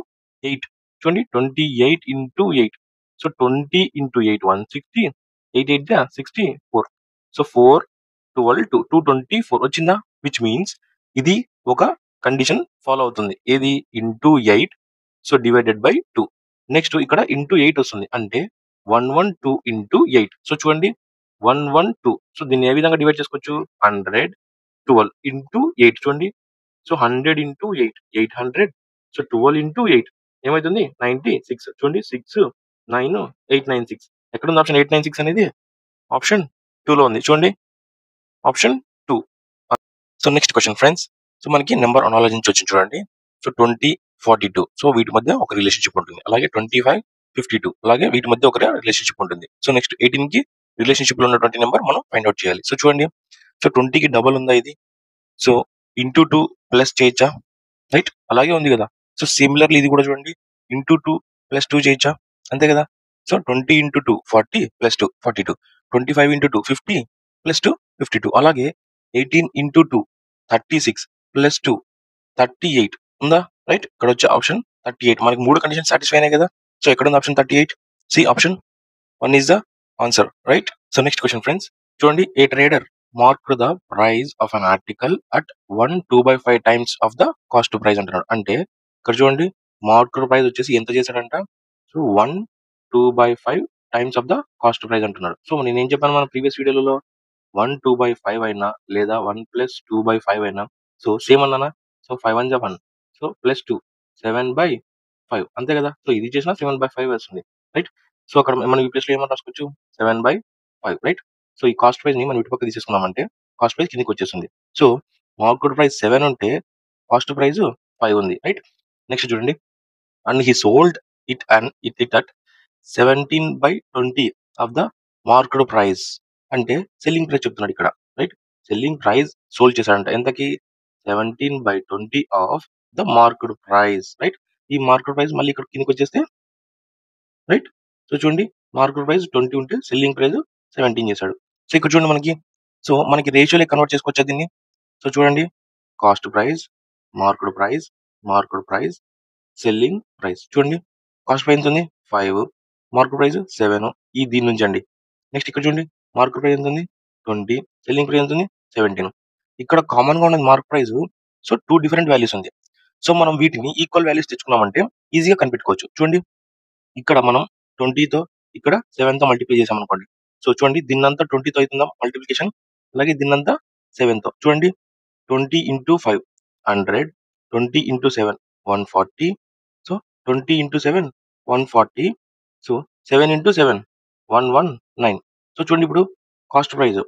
8 చూడండి 28 ఇంటూ 8. So 20 into 8 160, 8 8 64. సో 4 12 2 224 వచ్చిందా. విచ్ మీన్స్ ఇది ఒక కండిషన్ ఫాలో అవుతుంది. ఏది, into 8 so divided by 2. Next ఇక్కడ ఇంటూ 8 వస్తుంది అంటే 112 ఇంటూ 8. సో చూడండి 112. సో దీన్ని ఏ విధంగా డివైడ్ చేసుకోవచ్చు, 112 ఇంటూ 8 చూడండి. So 100 into 8 800. సో 12 ఇంటూ 8 ఏమవుతుంది 96. చూడండి 6 9 896. ఎక్కడ ఉంది ఆప్షన్ 896 అనేది, ఆప్షన్ 2లో ఉంది. చూడండి option 2. So next question friends. So మనకి నెంబర్ అనాలజీ నుంచి వచ్చింది చూడండి. సో 20 42. సో వీటి మధ్య ఒక రిలేషన్షిప్ ఉంటుంది. అలాగే 25 52. అలాగే వీటి మధ్య ఒక రిలేషన్షిప్ ఉంటుంది. సో నెక్స్ట్ 18 కి రిలేషన్షిప్ లో ఉన్నటువంటి నెంబర్ మనం ఫైండ్ అవుట్ చేయాలి. సో చూడండి సో 20కి డబల్ ఉందా ఇది. సో ఇంటూ 2 ప్లస్ చేయొచ్చా, రైట్. అలాగే ఉంది కదా. సో సిమిలర్లీ ఇది కూడా చూడండి ఇంటూ 2 ప్లస్ 2 చేయొచ్చా, అంతే కదా. So 20 into 2 40 plus 2 42. 25 into 2 50 plus 2 52. అలాగే 18 ఇంటూ 2 36 ప్లస్ 2 38 ఉందా, రైట్. ఇక్కడ వచ్చే ఆప్షన్ 38. మనకి 3 కండిషన్ సాటిస్ఫై అయినాయి కదా. సో ఎక్కడ ఉంది option 38. C option 1 is the answer, right. So next question friends. చూడండి a trader mark the price of an article at 1 2/5 times of the cost price అంటున్నాడు. అంటే ఇక్కడ చూడండి మార్క్ ప్రైస్ వచ్చేసి ఎంత చేశాడంట. So 1 2/5 times of the cost price అంటున్నాడు. So నేను ఏం చెప్పాను మన ప్రీవియస్ వీడియోలో, 1 2/5 అయినా లేదా 1 + 2/5 అయినా సో సేమ్ అన్నానా. సో 5 1 1. సో ప్లస్ 2 7/5 అంతే కదా. సో ఇది చేసినా 7/5 వస్తుంది, రైట్. సో అక్కడ మనం ఈ ప్లేస్ లో ఏమని రాసుకోవచ్చు 7/5, రైట్. సో ఈ కాస్ట్ ప్రైస్ ని మనం ఇటు పక్క తీసేసుకున్నామంటే కాస్ట్ ప్రైస్ కిందకి వచ్చేస్తుంది. సో మార్కెట్ ప్రైస్ 7 ఉంటే కాస్ట్ ప్రైస్ 5 ఉంది, రైట్. నెక్స్ట్ చూడండి and he sold it at 17/20 of the market price. అంటే సెల్లింగ్ ప్రైస్ చెప్తున్నాడు ఇక్కడ, రైట్. సెల్లింగ్ ప్రైస్ సోల్డ్ చేశాడంట ఎంతకి 17/20 of the market price, right. ఈ మార్కెట్ ప్రైస్ మళ్ళీ ఇక్కడ కిందకి వచ్చేస్తే, రైట్. సో చూడండి మార్కెట్ ప్రైస్ 20 ఉంటే సెల్లింగ్ ప్రైస్ 17 చేశాడు. సో ఇక్కడ చూడండి మనకి సో మనకి రేషియోలో కన్వర్ట్ చేసుకోవచ్చా దీన్ని. సో చూడండి cost price market price market price selling price. చూడండి కాస్ట్ ప్రైస్ ఎంత ఉంది 5, మార్కెట్ ప్రైస్ 7. ఈ దీని నుంచి అండి. నెక్స్ట్ ఇక్కడ చూడండి మార్కెట్ ప్రైస్ ఎంత ఉంది 20, సెల్లింగ్ ప్రైస్ ఎంత ఉంది 17. ఇక్కడ కామన్ గా ఉన్నది market price. So 2 different values ఉంది. సో మనం వీటిని ఈక్వల్ వాల్యూస్ తెచ్చుకున్నామంటే ఈజీగా కనిపెట్టుకోవచ్చు. చూడండి ఇక్కడ మనం 20తో ఇక్కడ 7తో మల్టిప్లై చేసాం అనుకోండి. సో చూడండి దీన్నంతా 20తో అవుతుందా మల్టిప్లికేషన్. అలాగే దీన్నంతా 7తో. చూడండి 20 into 5 100, 20 into 7 140. So 20 into 7 140. So 7 into 7 119. So చూడండి ఇప్పుడు cost price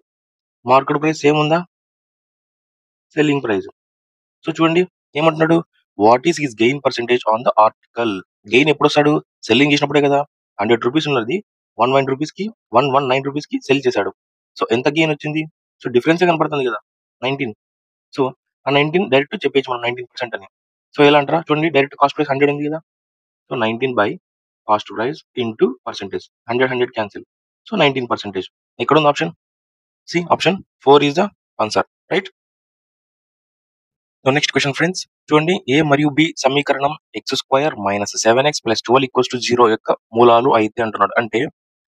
market price same ఉందా, సెల్లింగ్ ప్రైస్. సో చూడండి ఏమంటున్నాడు, what is his gain percentage on the article. Gain ఎప్పుడు వస్తాడు, సెల్లింగ్ చేసినప్పుడే కదా. 100 రూపీస్ ఉన్నది 119 రూపీస్ కి 119 రూపీస్ కి సెల్ చేశాడు. సో ఎంత గెయిన్ వచ్చింది, సో డిఫరెన్స్ కనపడుతుంది కదా 19. సో ఆ 19 డైరెక్ట్ చెప్పేసి మనం 19% అని. సో ఎలా అంటారా చూడండి డైరెక్ట్ కాస్ట్ ప్రైస్ 100 ఉంది కదా. So 19 by cost price into percentage 100 cancel. So 19%. ఎక్కడ ఉంది option see, option 4 is the answer, right. So next question friends. చూడండి ఏ మరియు బి సమీకరణం x² - 7x + 12 = 0 యొక్క మూలాలు అయితే అంటున్నాడు. అంటే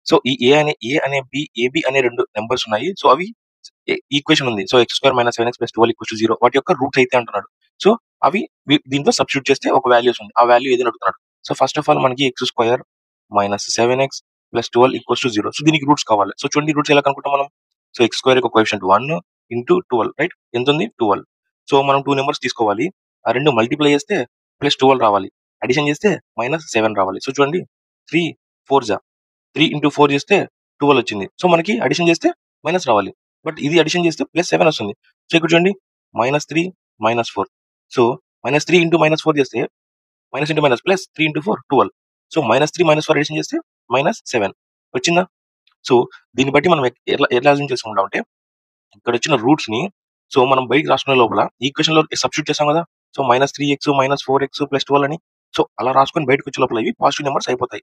సో ఈ ఏ అనే ఏబి అనే 2 నెంబర్స్ ఉన్నాయి. సో అవి ఈక్వేషన్ ఉంది. సో x² - 7x + 12 = 0 వాటి యొక్క రూట్స్ అయితే అంటున్నాడు. సో అవి దీంట్లో సబ్స్టిట్యూట్ చేస్తే ఒక వాల్యూస్ ఉంది. ఆ వాల్యూ ఏదైనా అడుగుతున్నాడు. సో ఫస్ట్ ఆఫ్ ఆల్ మనకి x² - 7x plus 12 equals to 0. So దీనికి రూట్స్ కావాలి. సో చూడండి రూట్స్ ఎలా కనుక్కుంటాం మనం. సో ఎక్స్ స్క్వేర్ యొక్క కోఎఫిషియంట్ 1 ఇంటూ 12 రైట్. ఎంత ఉంది 12. సో మనం 2 నెంబర్స్ తీసుకోవాలి. ఆ రెండు మల్టిప్లై చేస్తే ప్లస్ 12 రావాలి. అడిషన్ చేస్తే -7 రావాలి. సో చూడండి 3 4 జా 3 ఇంటూ 4 చేస్తే 12 వచ్చింది. సో మనకి అడిషన్ చేస్తే మైనస్ రావాలి. బట్ ఇది అడిషన్ చేస్తే +7 వస్తుంది. సో ఇక్కడ చూడండి -3 -4. సో -3 ఇంటూ -4 చేస్తే minus into minus plus 3 into 4 12. So -3 -4 addition చేస్తే -7 వచ్చిందా. సో దీన్ని బట్టి మనం ఎట్లా ఎట్లా అర్థం చేసుకుంటాం అంటే ఇక్కడ వచ్చిన రూట్స్ ని సో మనం బయటకు రాసుకునే లోపల ఈక్వేషన్ లో సబ్స్టిట్యూట్ చేస్తాం కదా. సో -3x -4x +12 అని. సో అలా రాసుకొని బయటకు వచ్చే లోపల ఇవి పాజిటివ్ నెంబర్స్ అయిపోతాయి.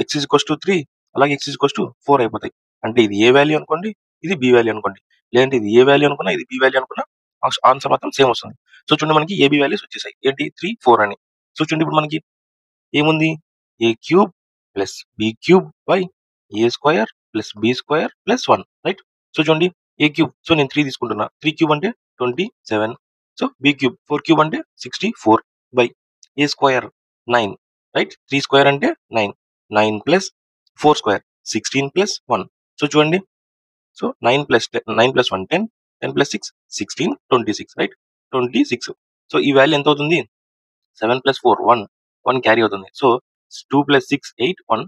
x ఈజ్ ఈక్వల్స్ టు 3 అలాగే x ఈజ్ ఈక్వల్స్ టు 4 అయిపోతాయి. అంటే ఇది ఏ వాల్యూ అనుకోండి, ఇది బి వాల్యూ అనుకోండి. లేదంటే ఇది ఏ వాల్యూ అనుకున్నా, ఇది బి వాల్యూ అనుకున్నా ఆన్సర్ మాత్రం సేమ్ వస్తుంది. సో చూడండి మనకి ఏబి వాల్యూస్ వచ్చేసాయి. ఏంటి 3 4 అని. సో చూడండి ఇప్పుడు మనకి ఏముంది a cube plus b cube by a square plus b square plus 1 right. So చూడండి ఏ క్యూబ్, సో నేను 3 తీసుకుంటున్నా. 3 క్యూబ్ అంటే 27. సో బి క్యూబ్ 4 క్యూబ్ అంటే 64 by a square 9 right. 3 square అంటే 9 9 ప్లస్ 4 స్క్వయర్ 16 ప్లస్ 1. సో చూడండి so 9 plus 1 10 10 plus 6 16 26 right 26. So ఈ value ఎంత అవుతుంది 7 ప్లస్ 4 1 క్యారీ అవుతుంది. So 2 plus 6 8 1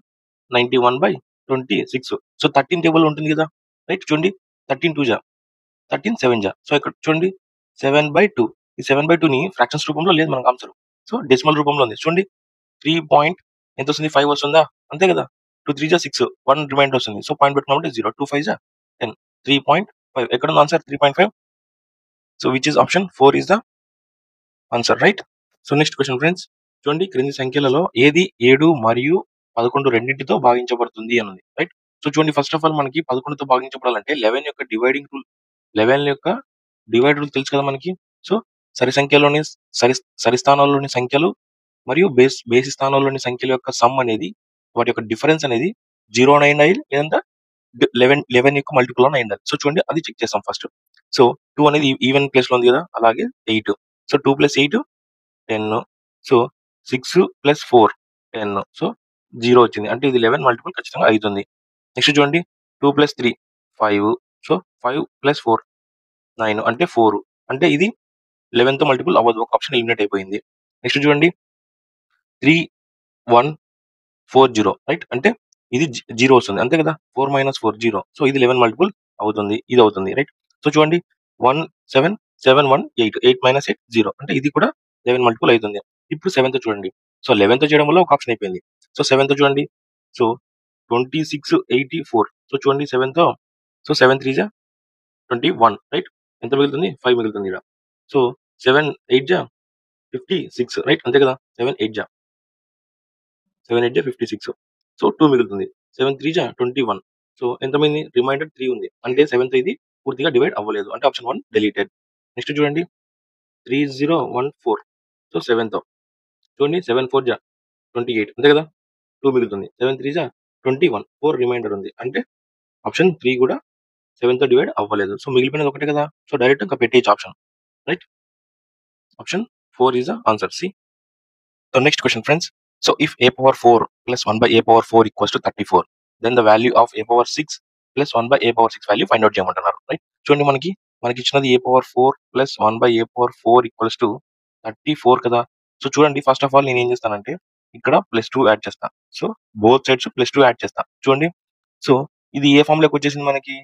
91/26. సో 13 టేబుల్ ఉంటుంది కదా రైట్. చూడండి 13 2 జా 13 7 జా. సో ఇక్కడ చూడండి 7/2. ఈ 7/2 ని ఫ్రాక్షన్స్ రూపంలో లేదు మనకు ఆన్సర్. సో డెసిమల్ రూపంలో ఉంది. చూడండి 3 పాయింట్ ఎంత వస్తుంది 5 వస్తుందా అంతే కదా. 2 3 జా 6 1 రిమైండర్ వస్తుంది. సో పాయింట్ పెట్టుకున్నామంటే 0 2 5 జా 10 3.5. ఎక్కడ ఉంది answer 3.5. So which is option 4 is the answer right. So next question friends చూడండి క్రింది సంఖ్యలలో ఏది 7 మరియు 11 రెండింటితో భాగించబడుతుంది అన్నది రైట్. సో చూడండి ఫస్ట్ ఆఫ్ ఆల్ మనకి 11తో భాగించబడాలంటే 11 యొక్క డివైడింగ్ రూల్ 11 యొక్క డివైడ్ రూల్ తెలుసు కదా మనకి. సో సరి సంఖ్యలోని సరి స్థానాల్లోని సంఖ్యలు మరియు బేసి స్థానాల్లోని సంఖ్యల యొక్క సమ్ అనేది వాటి యొక్క డిఫరెన్స్ అనేది 0 అయినా లేదంటే 11 యొక్క మల్టిపుల్ అని అయింది. సో చూడండి అది చెక్ చేస్తాం ఫస్ట్. సో 2 అనేది ఈవెన్ ప్లేస్ లో ఉంది కదా, అలాగే 8. సో 2 + 8 10. సో 6 + 4 10. సో 0 వచ్చింది. అంటే ఇది 11 మల్టిపుల్ ఖచ్చితంగా అవుతుంది. నెక్స్ట్ చూడండి 2 + 3 5. సో 5 + 4 9 అంటే 4. అంటే ఇది 11 తో మల్టిపుల్ అవ్వదు. ఒక ఆప్షన్ ఎలిమినేట్ అయిపోయింది. నెక్స్ట్ చూడండి 3 1 4 0 రైట్. అంటే ఇది 0 వస్తుంది అంతే కదా. 4 - 4 0. సో ఇది 11 మల్టిపుల్ అవుతుంది. ఇది అవుతుంది రైట్. సో చూడండి 1 7 7 1 8 8 - 8 0. అంటే ఇది కూడా 11 మల్టిపుల్ అవుతుంది. ఇప్పుడు 7 తో చూడండి. సో 11 తో చేయడం వల్ల ఒక ఆప్షన్ అయిపోయింది. సో 7 తో చూడండి. సో 26 84. సో చూడండి 7 తో సో 7 3 జా 21 రైట్. ఎంత మిగులుతుంది 5 మిగులుతుంది ఇక్కడ. సో 7 8 జా 56 రైట్ అంతే కదా. 7 8 జా 56. సో 2 మిగులుతుంది. 7 3 జా 21. సో ఎంత పోయింది రిమైండర్ 3 ఉంది. అంటే 7 తో ఇది పూర్తిగా డివైడ్ అవ్వలేదు. అంటే ఆప్షన్ 1 డిలీటెడ్. నెక్స్ట్ చూడండి 3014. సో 7 తో చూడండి 7 4 జా 28 అంతే కదా. 2 మిగులుతుంది. 7 3 జా 21 4 రిమైండర్ ఉంది. అంటే ఆప్షన్ 3 కూడా 7 తో డివైడ్ అవ్వలేదు. సో మిగిలిపోయినది ఒకటే కదా. సో డైరెక్ట్ ఇంకా పెట్టేయచ్చు option right. Option 4 is the answer. See. So next question friends. So if a power 4 plus 1 by a power 4 equals to 34, then the value of a power 6 plus 1 by a power 6 value find out చేయమంటున్నారు right. చూడండి మనకి ఇచ్చినది a power 4 plus 1 by a power 4 equals to 34 కదా. So చూడండి first of all నేను ఏం చేస్తానంటే ఇక్కడ +2 యాడ్ చేస్తా. సో బోత్ సైడ్స్ +2 యాడ్ చేస్తా. చూడండి సో ఇది ఏ ఫామ్ లోకి వచ్చేసింది మనకి.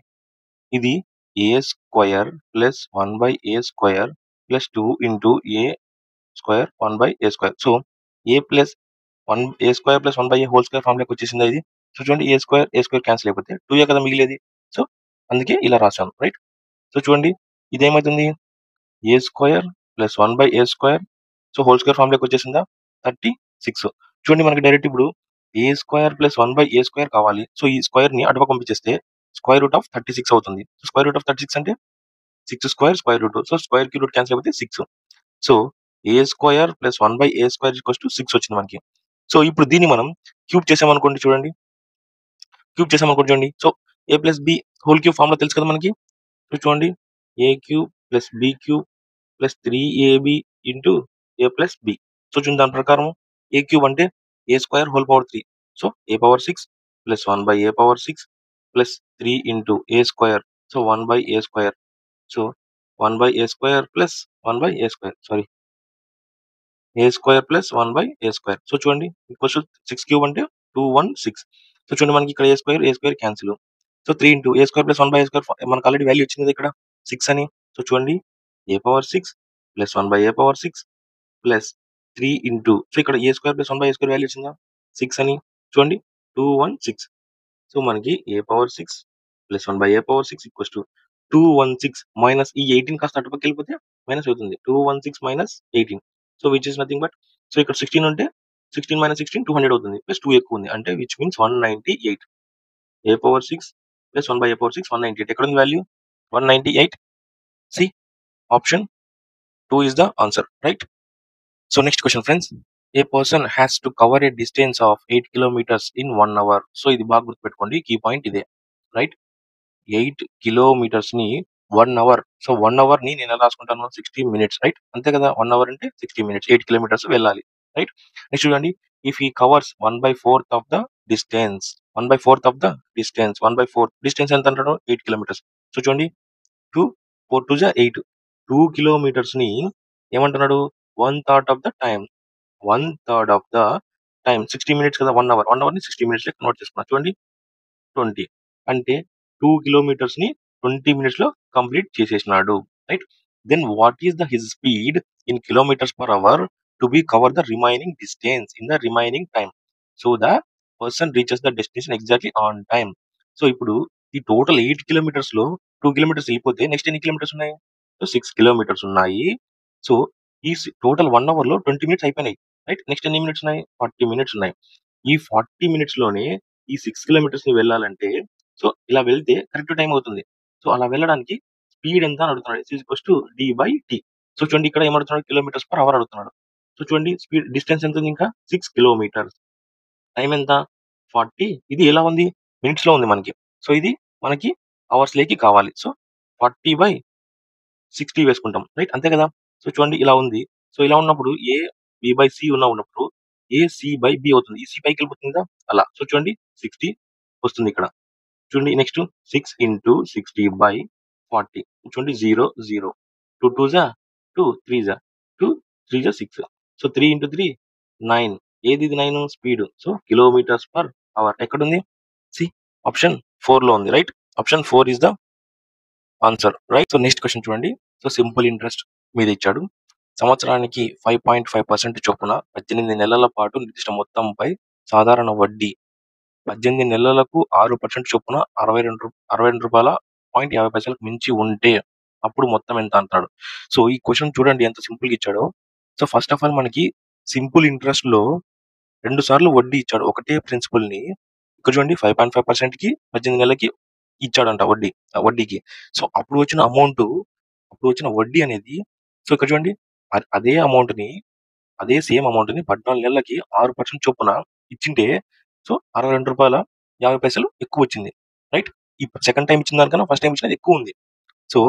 ఇది a square plus 1 by a square plus 2 into a square 1 by a square. So a plus 1 a square plus 1 by a whole square form లోకి వచ్చేసింది ఇది. సో చూడండి a స్క్వేర్ క్యాన్సిల్ అయిపోతే 2a కదా మిగిలేది. సో అందుకే ఇలా రాశాను రైట్. సో చూడండి ఇదేమవుతుంది a square plus 1 by a square. So whole square form లోకి వచ్చేసిందా 36. చూడండి మనకి డైరెక్ట్ ఇప్పుడు a square plus 1 by a square కావాలి. సో ఈ స్క్వేర్ ని అటుపక్క పంపించేస్తే స్క్వేర్ రూట్ ఆఫ్ 36 అవుతుంది. స్క్వేర్ రూట్ ఆఫ్ 36 అంటే 6 square square root. So square కి రూట్ క్యాన్సిల్ అయిపోతే 6. So a square plus 1 by a square equals to 6 వచ్చింది మనకి. సో ఇప్పుడు దీన్ని మనం క్యూబ్ చేసామనుకోండి. చూడండి so a plus b whole cube form లో తెలుసు కదా మనకి. సో చూడండి a cube plus b cube plus 3ab into a plus b. So చూడండి దాని ప్రకారం a క్యూబ్ అంటే a square whole power 3. So a power 6 plus 1 by a power 6 plus 3 into a square. So 1 by a square. So 1 by a square plus 1 by a square. Sorry. A square plus 1 by a square. So చూడండి equals to 6 cube అంటే 216. So చూడండి మనకి ఇక్కడ a square cancel. So 3 into a square plus 1 by a square మనకు already value వచ్చింది కదా ఇక్కడ 6 అని. సో చూడండి a power 6 plus 1 by a power 6 plus 3 into so ఇక్కడ a square plus 1 by a square value వచ్చిందా 6 అని. చూడండి 216. సో మనకి a power 6 plus 1 by a power 6 equals to 216 minus ఈ 18 కాస్త అటుపక్క వెళ్ళిపోతే మైనస్ అవుతుంది. 216 minus 18. So which is nothing but so ఇక్కడ 16 ఉంటే 16 మైనస్ 16 200 అవుతుంది. ప్లస్ 2 ఎక్కువ ఉంది అంటే which means 198. A power 6 plus 1 by a power 6 198. ఎక్కడ ఉంది value 198. See option 2 is the answer, right? So next question friends. A person has to cover a distance of 8 kilometers in 1 hour. So ఇది బాగా గుర్తుపెట్టుకోండి, key point ఇదే, right? 8 kilometres ని 1 hour. So 1 hour ని నేను ఎలా రాసుకుంటాను 60 మినిట్స్, రైట్? అంతే కదా, 1 అవర్ అంటే 60 మినిట్స్, 8 కిలోమీటర్స్ వెళ్ళాలి, రైట్? నెక్స్ట్ చూడండి, if he covers 1/4 of the distance, 1/4 of the distance, 1/4 distance ఎంత అంటాడు 8 కిలోమీటర్స్. సో చూడండి 2 4 2 జా 8, 2 కిలోమీటర్స్ ని ఏమంటున్నాడు 1/3 of the time, 1/3 of the time 60 minutes కదా, 1 అవర్, 1 అవర్ ని 60 మినిట్స్ లెక్క నోట్ చేసుకున్నా. చూడండి 20 అంటే 2 కిలోమీటర్స్ ని 20 మినిట్స్ లో కంప్లీట్ చేసేసినాడు, right? Then what is the his speed in kilometres per hour to be cover the remaining distance in the remaining time so the person reaches the destination exactly on time. So ఇప్పుడు ఈ total 8 kilometres లో 2 kilometres వెళ్ళిపోతే next ఎన్ని kilometres ఉన్నాయి, so 6 kilometres ఉన్నాయి. So ఈ total 1 hour లో 20 minutes అయిపోయినాయి, రైట్? నెక్స్ట్ ఎన్ని మినిట్స్ ఉన్నాయి 40 మినిట్స్ ఉన్నాయి. ఈ 40 మినిట్స్ లోనే ఈ 6 కిలోమీటర్స్ ని వెళ్ళాలంటే సో ఇలా వెళ్తే కరెక్ట్ టైం అవుతుంది. సో అలా వెళ్ళడానికి స్పీడ్ ఎంత అని అడుగుతున్నాడు, ఈక్వల్స్ టు d/t. సో చూడండి ఇక్కడ ఏమడుగుతున్నాడు కిలోమీటర్స్ పర్ అవర్ అడుగుతున్నాడు. సో చూడండి స్పీడ్ డిస్టెన్స్ ఎంత ఉంది, ఇంకా 6 కిలోమీటర్స్, టైం ఎంత 40. ఇది ఎలా ఉంది మినిట్స్ లో ఉంది మనకి, సో ఇది మనకి అవర్స్ లేకి కావాలి. సో 40/60 వేసుకుంటాం, రైట్? అంతే కదా. సో చూడండి ఇలా ఉంది. సో ఇలా ఉన్నప్పుడు ఏ b/c ఉన్నప్పుడు ఏ c/b అవుతుంది, ఈ c పైకి వెళ్ళిపోతుందా అలా. సో చూడండి 60 వస్తుంది ఇక్కడ. చూడండి నెక్స్ట్ 6 ఇంటూ 60/40. చూడండి 0 0 2 2 జా 2 3 జా 2 3 జా 6. So 3 into 3 9. ఏది ఇది 9 speed. So kilometres per hour ఎక్కడుంది, సి ఆప్షన్ 4 లో ఉంది, right? Option 4 is the answer, right? So next question చూడండి. సో సింపుల్ ఇంట్రెస్ట్ మీద ఇచ్చాడు. సంవత్సరానికి 5.5% చొప్పున 18 నెలల పాటు నిర్దిష్ట మొత్తంపై సాధారణ వడ్డీ 18 నెలలకు 6% చొప్పున రూ. 62.50 మించి ఉంటే అప్పుడు మొత్తం ఎంత అంటాడు. సో ఈ క్వశ్చన్ చూడండి ఎంత సింపుల్ గా ఇచ్చాడో. సో ఫస్ట్ ఆఫ్ ఆల్ మనకి సింపుల్ ఇంట్రెస్ట్ లో 2 సార్లు వడ్డీ ఇచ్చాడు, ఒకటే ప్రిన్సిపల్ ని. ఇక్కడ చూడండి 5.5% కి 18 నెలలకి ఇచ్చాడంట వడ్డీ, వడ్డీకి. సో అప్పుడు వచ్చిన వడ్డీ అనేది, సో ఇక్కడ చూడండి అదే అమౌంట్ ని, అదే సేమ్ అమౌంట్ ని 14 నెలలకి 6% చొప్పున ఇచ్చింటే సో రూ. 62.50 ఎక్కువ వచ్చింది, రైట్? ఈ సెకండ్ టైం ఇచ్చిన దానికన్నా ఫస్ట్ టైం ఇచ్చినది ఎక్కువ ఉంది. సో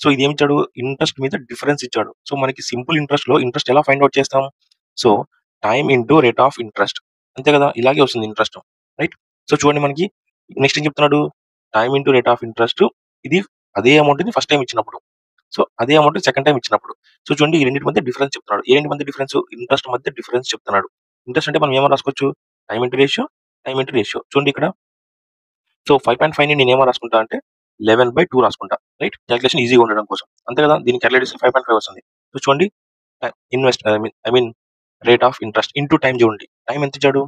సో ఇది ఏమి ఇచ్చాడు, ఇంట్రెస్ట్ మీద డిఫరెన్స్ ఇచ్చాడు. సో మనకి సింపుల్ ఇంట్రెస్ట్ లో ఇంట్రెస్ట్ ఎలా ఫైండ్ అవుట్ చేస్తాం, so time into rate of interest, అంతే కదా, ఇలాగే వస్తుంది ఇంట్రెస్ట్, రైట్? సో చూడండి మనకి నెక్స్ట్ ఏం చెప్తున్నాడు, time into rate of interest. ఇది అదే అమౌంట్ ని ఫస్ట్ టైం ఇచ్చినప్పుడు, సో అదే అమౌంట్ సెకండ్ టైం ఇచ్చినప్పుడు. సో చూడండి ఈ రెండింటి మధ్య డిఫరెన్స్ చెప్తున్నాడు. ఏ రెండింటి మధ్య డిఫరెన్స్, ఇంట్రెస్ట్ మధ్య డిఫరెన్స్ చెప్తున్నాడు. ఇంట్రెస్ట్ అంటే మనం ఏమో రాసుకోవచ్చు, time into ratio, time into ratio. చూడండి ఇక్కడ సో 5.5 ని నేను ఏమో రాసుకుంటా అంటే 11/2 రాసుకుంటా, రైట్? క్యాలిక్యులేషన్ ఈజీగా ఉండడం కోసం, అంతే కదా. దీన్ని క్యాలిక్యులేట్ చేస్తే 5.5 వస్తుంది. సో చూడండి I mean rate of interest into time. చూడండి టైం ఎంత ఇచ్చాడు,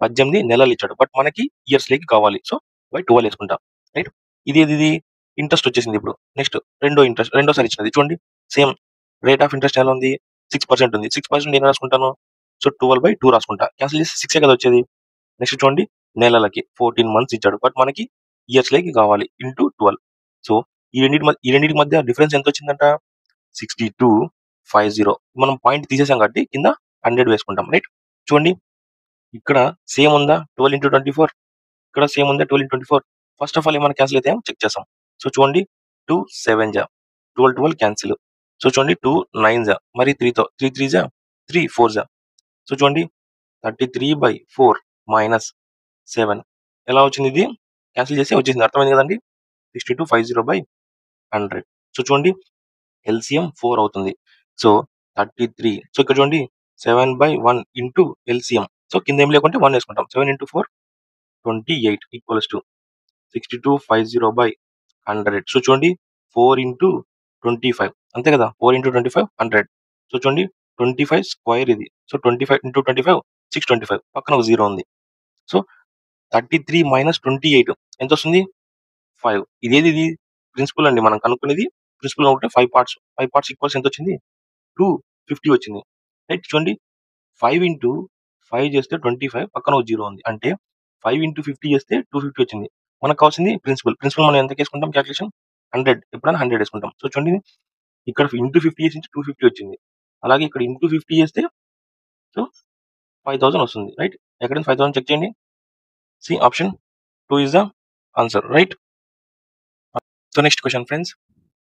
18 నెలలు ఇచ్చాడు, బట్ మనకి ఇయర్స్ లేకి కావాలి. సో 12 వేసుకుంటాం, రైట్? ఇది ఇంట్రెస్ట్ వచ్చేసింది. ఇప్పుడు నెక్స్ట్ రెండోసారి ఇచ్చినది చూడండి, సేమ్ రేట్ ఆఫ్ ఇంట్రెస్ట్ ఎలా ఉంది, 6% ఉంది. 6% నేను రాసుకుంటాను, సో 12/2 రాసుకుంటా. క్యాన్సిల్ చేసి 6 కదా వచ్చేది. నెక్స్ట్ చూడండి నెలలకి 14 మంత్స్ ఇచ్చాడు, బట్ మనకి ఇయర్స్ లేకి కావాలి ఇంటూ 12. సో ఈ రెండింటి మధ్య డిఫరెన్స్ ఎంత వచ్చిందంట 6250. మనం పాయింట్ తీసేసాం కాబట్టి కింద 100 వేసుకుంటాం, రైట్? చూడండి ఇక్కడ సేమ్ ఉందా 12 ఇంటూ 24, ఇక్కడ సేమ్ ఉందా 12 ఇంటూ 24. ఫస్ట్ ఆఫ్ ఆల్ ఏమైనా క్యాన్సిల్ అయితే చెక్ చేస్తాం. సో చూడండి 2 7 జా 12 12 క్యాన్సిల్. సో చూడండి 2 9 జా మరి 3తో 3 3 జా 3 4 జా. సో చూడండి 33/4 మైనస్ 7 ఎలా వచ్చింది? ఇది క్యాన్సిల్ చేసి వచ్చేసింది. అర్థమైంది కదండి? 6250/100. సో చూడండి, ఎల్సిఎం 4 అవుతుంది. సో 33. సో ఇక్కడ చూడండి 7/1 ఇంటూ ఎల్సిఎం. సో కింద ఏం లేకుంటే 1 వేసుకుంటాం. 7 ఇంటూ 4 28 ఈక్వల్స్ టు 6250/100. సో చూడండి 4 ఇంటూ 25 అంతే కదా? 4 ఇంటూ 25 100. సో చూడండి 25 స్క్వేర్ ఇది. సో 25 ఇంటూ 25 625 పక్కన ఒక 0 ఉంది. సో 33 మైనస్ 28 ఎంత వస్తుంది? 5. ఇది ప్రిన్సిపల్ అండి మనం కనుక్కునేది. ప్రిన్సిపల్ ఒకటి 5 పార్ట్స్. 5 పార్ట్స్ ఈక్వల్స్ ఎంత వచ్చింది? 250 వచ్చింది. రైట్ చూడండి 5 ఇంటూ 5 చేస్తే 25 పక్కన ఒక 0 ఉంది. అంటే 5 ఇంటూ 50 చేస్తే 250 వచ్చింది. మనకు కావాల్సింది ప్రిన్సిపల్. ప్రిన్సిపల్ మనం ఎంతకి వేసుకుంటాం క్యాలిక్యులేషన్? 100. ఎప్పుడైనా 100 వేసుకుంటాం. సో చూడండి ఇక్కడ ఇంటూ 50 చేసి 250 వచ్చింది. అలాగే ఇక్కడ ఇంటూ 50 చేస్తే సో 5000 వస్తుంది. రైట్ ఎక్కడైనా 5000 చెక్ చేయండి. See option 2 is the answer. Right. So next question friends.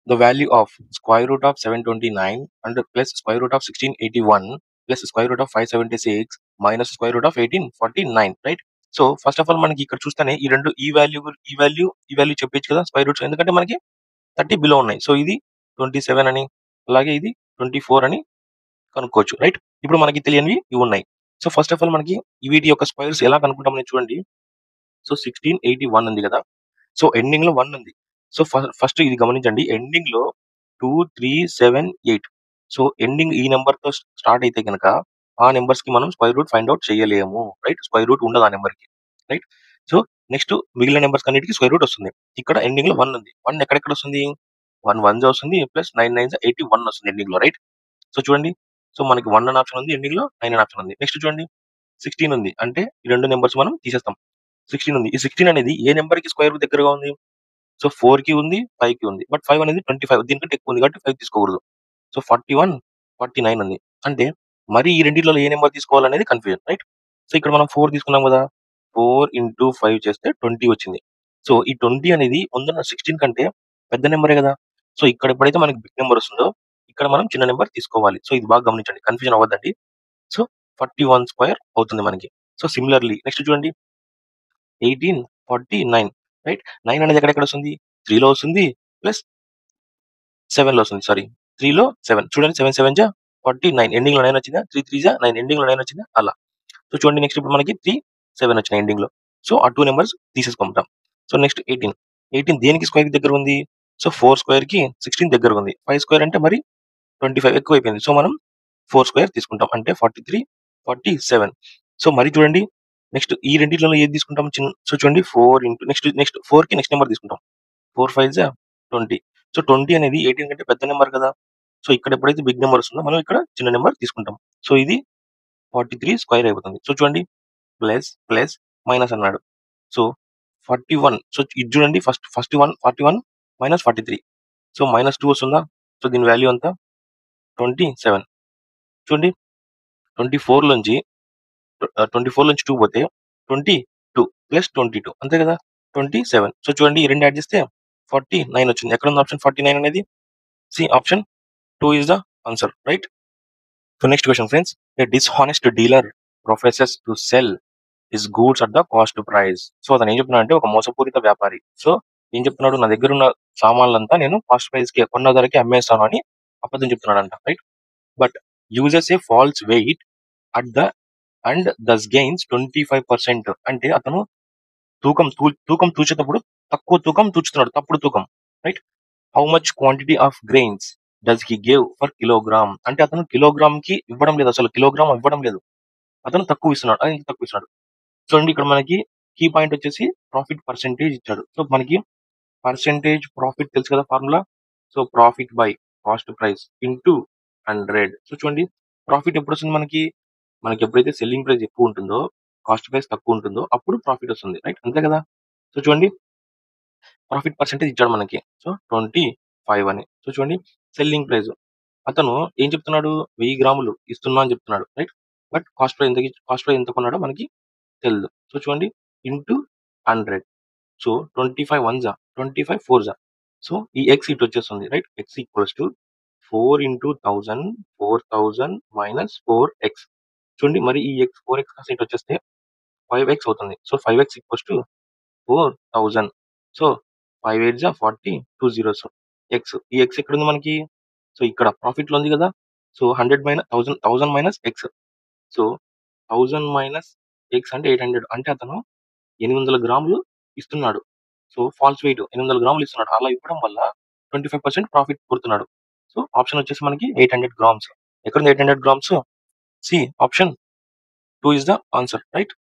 The value of square root of 729 and plus square root of 1681 plus square root of 576 minus square root of 1849, right? So first of all మనకి ఇక్కడ చూస్తేనే ఈ రెండు ఈ value చెప్పొచ్చు కదా square roots, ఎందుకంటే మనకి 30 బిలో ఉన్నాయి. సో ఇది 27 అని, అలాగే ఇది 24 అని కనుక్కోవచ్చు. రైట్. ఇప్పుడు మనకి తెలియనివి ఇవి ఉన్నాయి. సో ఫస్ట్ ఆఫ్ ఆల్ మనకి వీటి యొక్క స్క్వేర్స్ ఎలా కనుక్కుంటామని చూడండి. సో 1681 ఉంది కదా. సో ఎండింగ్ లో 1 ఉంది. సో ఫస్ట్ ఇది గమనించండి, ఎండింగ్ లో 2378. సో ఎండింగ్ ఈ నెంబర్ తో స్టార్ట్ అయితే కనుక ఆ నెంబర్స్ కి మనం స్క్వేర్ రూట్ ఫైండ్ అవుట్ చేయలేము. రైట్. స్క్వేర్ రూట్ ఉండదు ఆ నెంబర్ కి. రైట్. సో నెక్స్ట్ మిగిలిన నెంబర్స్ అన్నిటికీ స్క్వేర్ రూట్ వస్తుంది. ఇక్కడ ఎండింగ్ లో 1 ఉంది. 1 ఎక్కడెక్కడ వస్తుంది? 1 1 వస్తుంది, ప్లస్ 9 9 81 వస్తుంది ఎండింగ్ లో. రైట్. సో చూడండి, సో మనకి 1 అనే ఆప్షన్ ఉంది, ఎండింగ్ లో 9 అనే ఆప్షన్ ఉంది. నెక్స్ట్ చూడండి 16 ఉంది. అంటే ఈ రెండు నెంబర్స్ మనం తీసేస్తాం. 16 ఉంది. ఈ 16 అనేది ఏ నెంబర్ కి స్క్వేర్ రూట్ దగ్గరగా ఉంది? సో 4 కి ఉంది, 5 కి ఉంది. బట్ 5 అనేది 25 దీనికంటే ఎక్కువ ఉంది కాబట్టి 5 తీసుకోకూడదు. సో 41 49 ఉంది. అంటే మరి ఈ రెండిట్లో ఏ నెంబర్ తీసుకోవాలనేది కన్ఫ్యూజన్. రైట్. సో ఇక్కడ మనం 4 తీసుకున్నాం కదా. 4 ఇంటూ 5 చేస్తే 20 వచ్చింది. సో ఈ 20 అనేది ముందున్న 16 కంటే పెద్ద నెంబరే కదా. సో ఇక్కడ ఎప్పుడైతే మనకి బిగ్ నెంబర్ వస్తుందో ఇక్కడ మనం చిన్న నెంబర్ తీసుకోవాలి. సో ఇది బాగా గమనించండి, కన్ఫ్యూజన్ అవ్వద్దండి. సో 41 స్క్వేర్ అవుతుంది మనకి. సో సిమిలర్లీ నెక్స్ట్ చూడండి 1849. రైట్. 9 అనేది ఎక్కడెక్కడ వస్తుంది? 3 లో వస్తుంది, ప్లస్ 7 లో వస్తుంది. సారీ, 3 లో 7. చూడండి 7 7 జా 49 ఎండింగ్ లో 9 వచ్చిందా? 3 3 జా 9 ఎండింగ్ లో 9 వచ్చిందా? అలా. సో చూడండి నెక్స్ట్ ఇప్పుడు మనకి 3 7 వచ్చినాయి ఎండింగ్ లో. సో ఆ 2 నెంబర్స్ తీసేసుకుంటాం. సో నెక్స్ట్ 18 దేనికి స్క్వేర్ కి దగ్గర ఉంది? సో 4 స్క్వేర్ కి 16 దగ్గర ఉంది. 5 స్క్వేర్ అంటే మరి 25 ఎక్కువ అయిపోయింది. సో మనం 4 స్క్వేర్ తీసుకుంటాం. అంటే 43 47. సో మరి చూడండి నెక్స్ట్ ఈ రెండిట్లలో ఏది తీసుకుంటాం? సో చూడండి 4 ఇంటూ నెక్స్ట్ 4 కి నెక్స్ట్ నెంబర్ తీసుకుంటాం. 4 5 జా 20. సో 20 అనేది 18 కంటే పెద్ద నెంబర్ కదా. సో ఇక్కడ ఎప్పుడైతే బిగ్ నెంబర్ వస్తుందో మనం ఇక్కడ చిన్న నెంబర్ తీసుకుంటాం. సో ఇది 43 స్క్వేర్ అయిపోతుంది. సో చూడండి ప్లస్ ప్లస్ మైనస్ అన్నాడు. సో 41. సో ఇది చూడండి ఫస్ట్ 41 మైనస్ 43. సో -2 వస్తుందా? సో దీని వాల్యూ ఎంత? 27. చూడండి 24 నుంచి 24 నుంచి 2 పోతే 22 ప్లస్ 22 అంతే కదా 27. సో చూడండి ఈ రెండు యాడ్ చేస్తే 49 వచ్చింది. ఎక్కడ ఉంది ఆప్షన్ 49 అనేది? C option 2 is the answer. Right. So next question friends. A dishonest dealer professes to sell his goods at the cost price. So అతను ఏం చెప్తున్నాడు అంటే ఒక మోసపూరిత వ్యాపారి. సో ఏం చెప్తున్నాడు, నా దగ్గర ఉన్న సామాన్లంతా నేను కాస్ట్ ప్రైస్ కి కొన్న ధరకి అమ్మేస్తాను అని అబద్ధం చెప్తున్నాడు అంట. Right. But uses a false weight at the and thus gains 25%. అంటే అతను తూకం తూచేటప్పుడు తక్కువ తూకం తూచుతున్నాడు, తప్పుడు తూకం. Right. How much quantity of grains does he give for kilogram. అంటే అతను కిలోగ్రామ్ కి ఇవ్వడం లేదు, అసలు కిలోగ్రామ్ ఇవ్వడం లేదు, అతను తక్కువ ఇస్తున్నాడు. అది తక్కువ ఇస్తున్నాడు. చూడండి ఇక్కడ మనకి కీ పాయింట్ వచ్చేసి ప్రాఫిట్ పర్సెంటేజ్ ఇచ్చాడు. సో మనకి పర్సెంటేజ్ ప్రాఫిట్ తెలుసు కదా formula. So profit by cost price into 100. So చూడండి ప్రాఫిట్ ఎప్పుడు వస్తుంది మనకి? మనకి ఎప్పుడైతే సెల్లింగ్ ప్రైస్ ఎక్కువ ఉంటుందో కాస్ట్ ప్రైస్ తక్కువ ఉంటుందో అప్పుడు ప్రాఫిట్ వస్తుంది. రైట్. అంతే కదా. సో చూడండి ప్రాఫిట్ పర్సెంటేజ్ ఇచ్చాడు మనకి. సో 25 అని. సో చూడండి సెల్లింగ్ ప్రైస్ అతను ఏం చెప్తున్నాడు? 1000 గ్రాములు ఇస్తున్నా అని చెప్తున్నాడు. రైట్. బట్ కాస్ట్ ప్రైస్ ఎంత కొన్నాడో మనకి తెలియదు. సో చూడండి ఇంటూ 100. సో 25 1 జా 25 4 జా. సో ఈ ఎక్స్ ఇటు వచ్చేస్తుంది. Right. X equals to 4 into 1000 4000 minus 4x. చూడండి మరి ఈ ఎక్స్ 4x కాస్త ఇటు వచ్చేస్తే 5x అవుతుంది. So 5x equals to 4,000. So 5 8 జా 40, 2 zeros. ఎక్స్, ఈ ఎక్స్ ఎక్కడ ఉంది మనకి? సో ఇక్కడ ప్రాఫిట్ లో ఉంది కదా. So 100 minus 1000 minus X. So 1000 minus X అంటే 800, అంటే అతను 800 గ్రాములు ఇస్తున్నాడు. సో ఫాల్స్ వెయిట్ 800 గ్రాములు ఇస్తున్నాడు. అలా ఇవ్వడం వల్ల 25% ప్రాఫిట్ కొడుతున్నాడు. సో ఆప్షన్ వచ్చేసి మనకి 800 గ్రామ్స్. ఎక్కడ ఉంది 800 grams? See option 2 is the answer, right?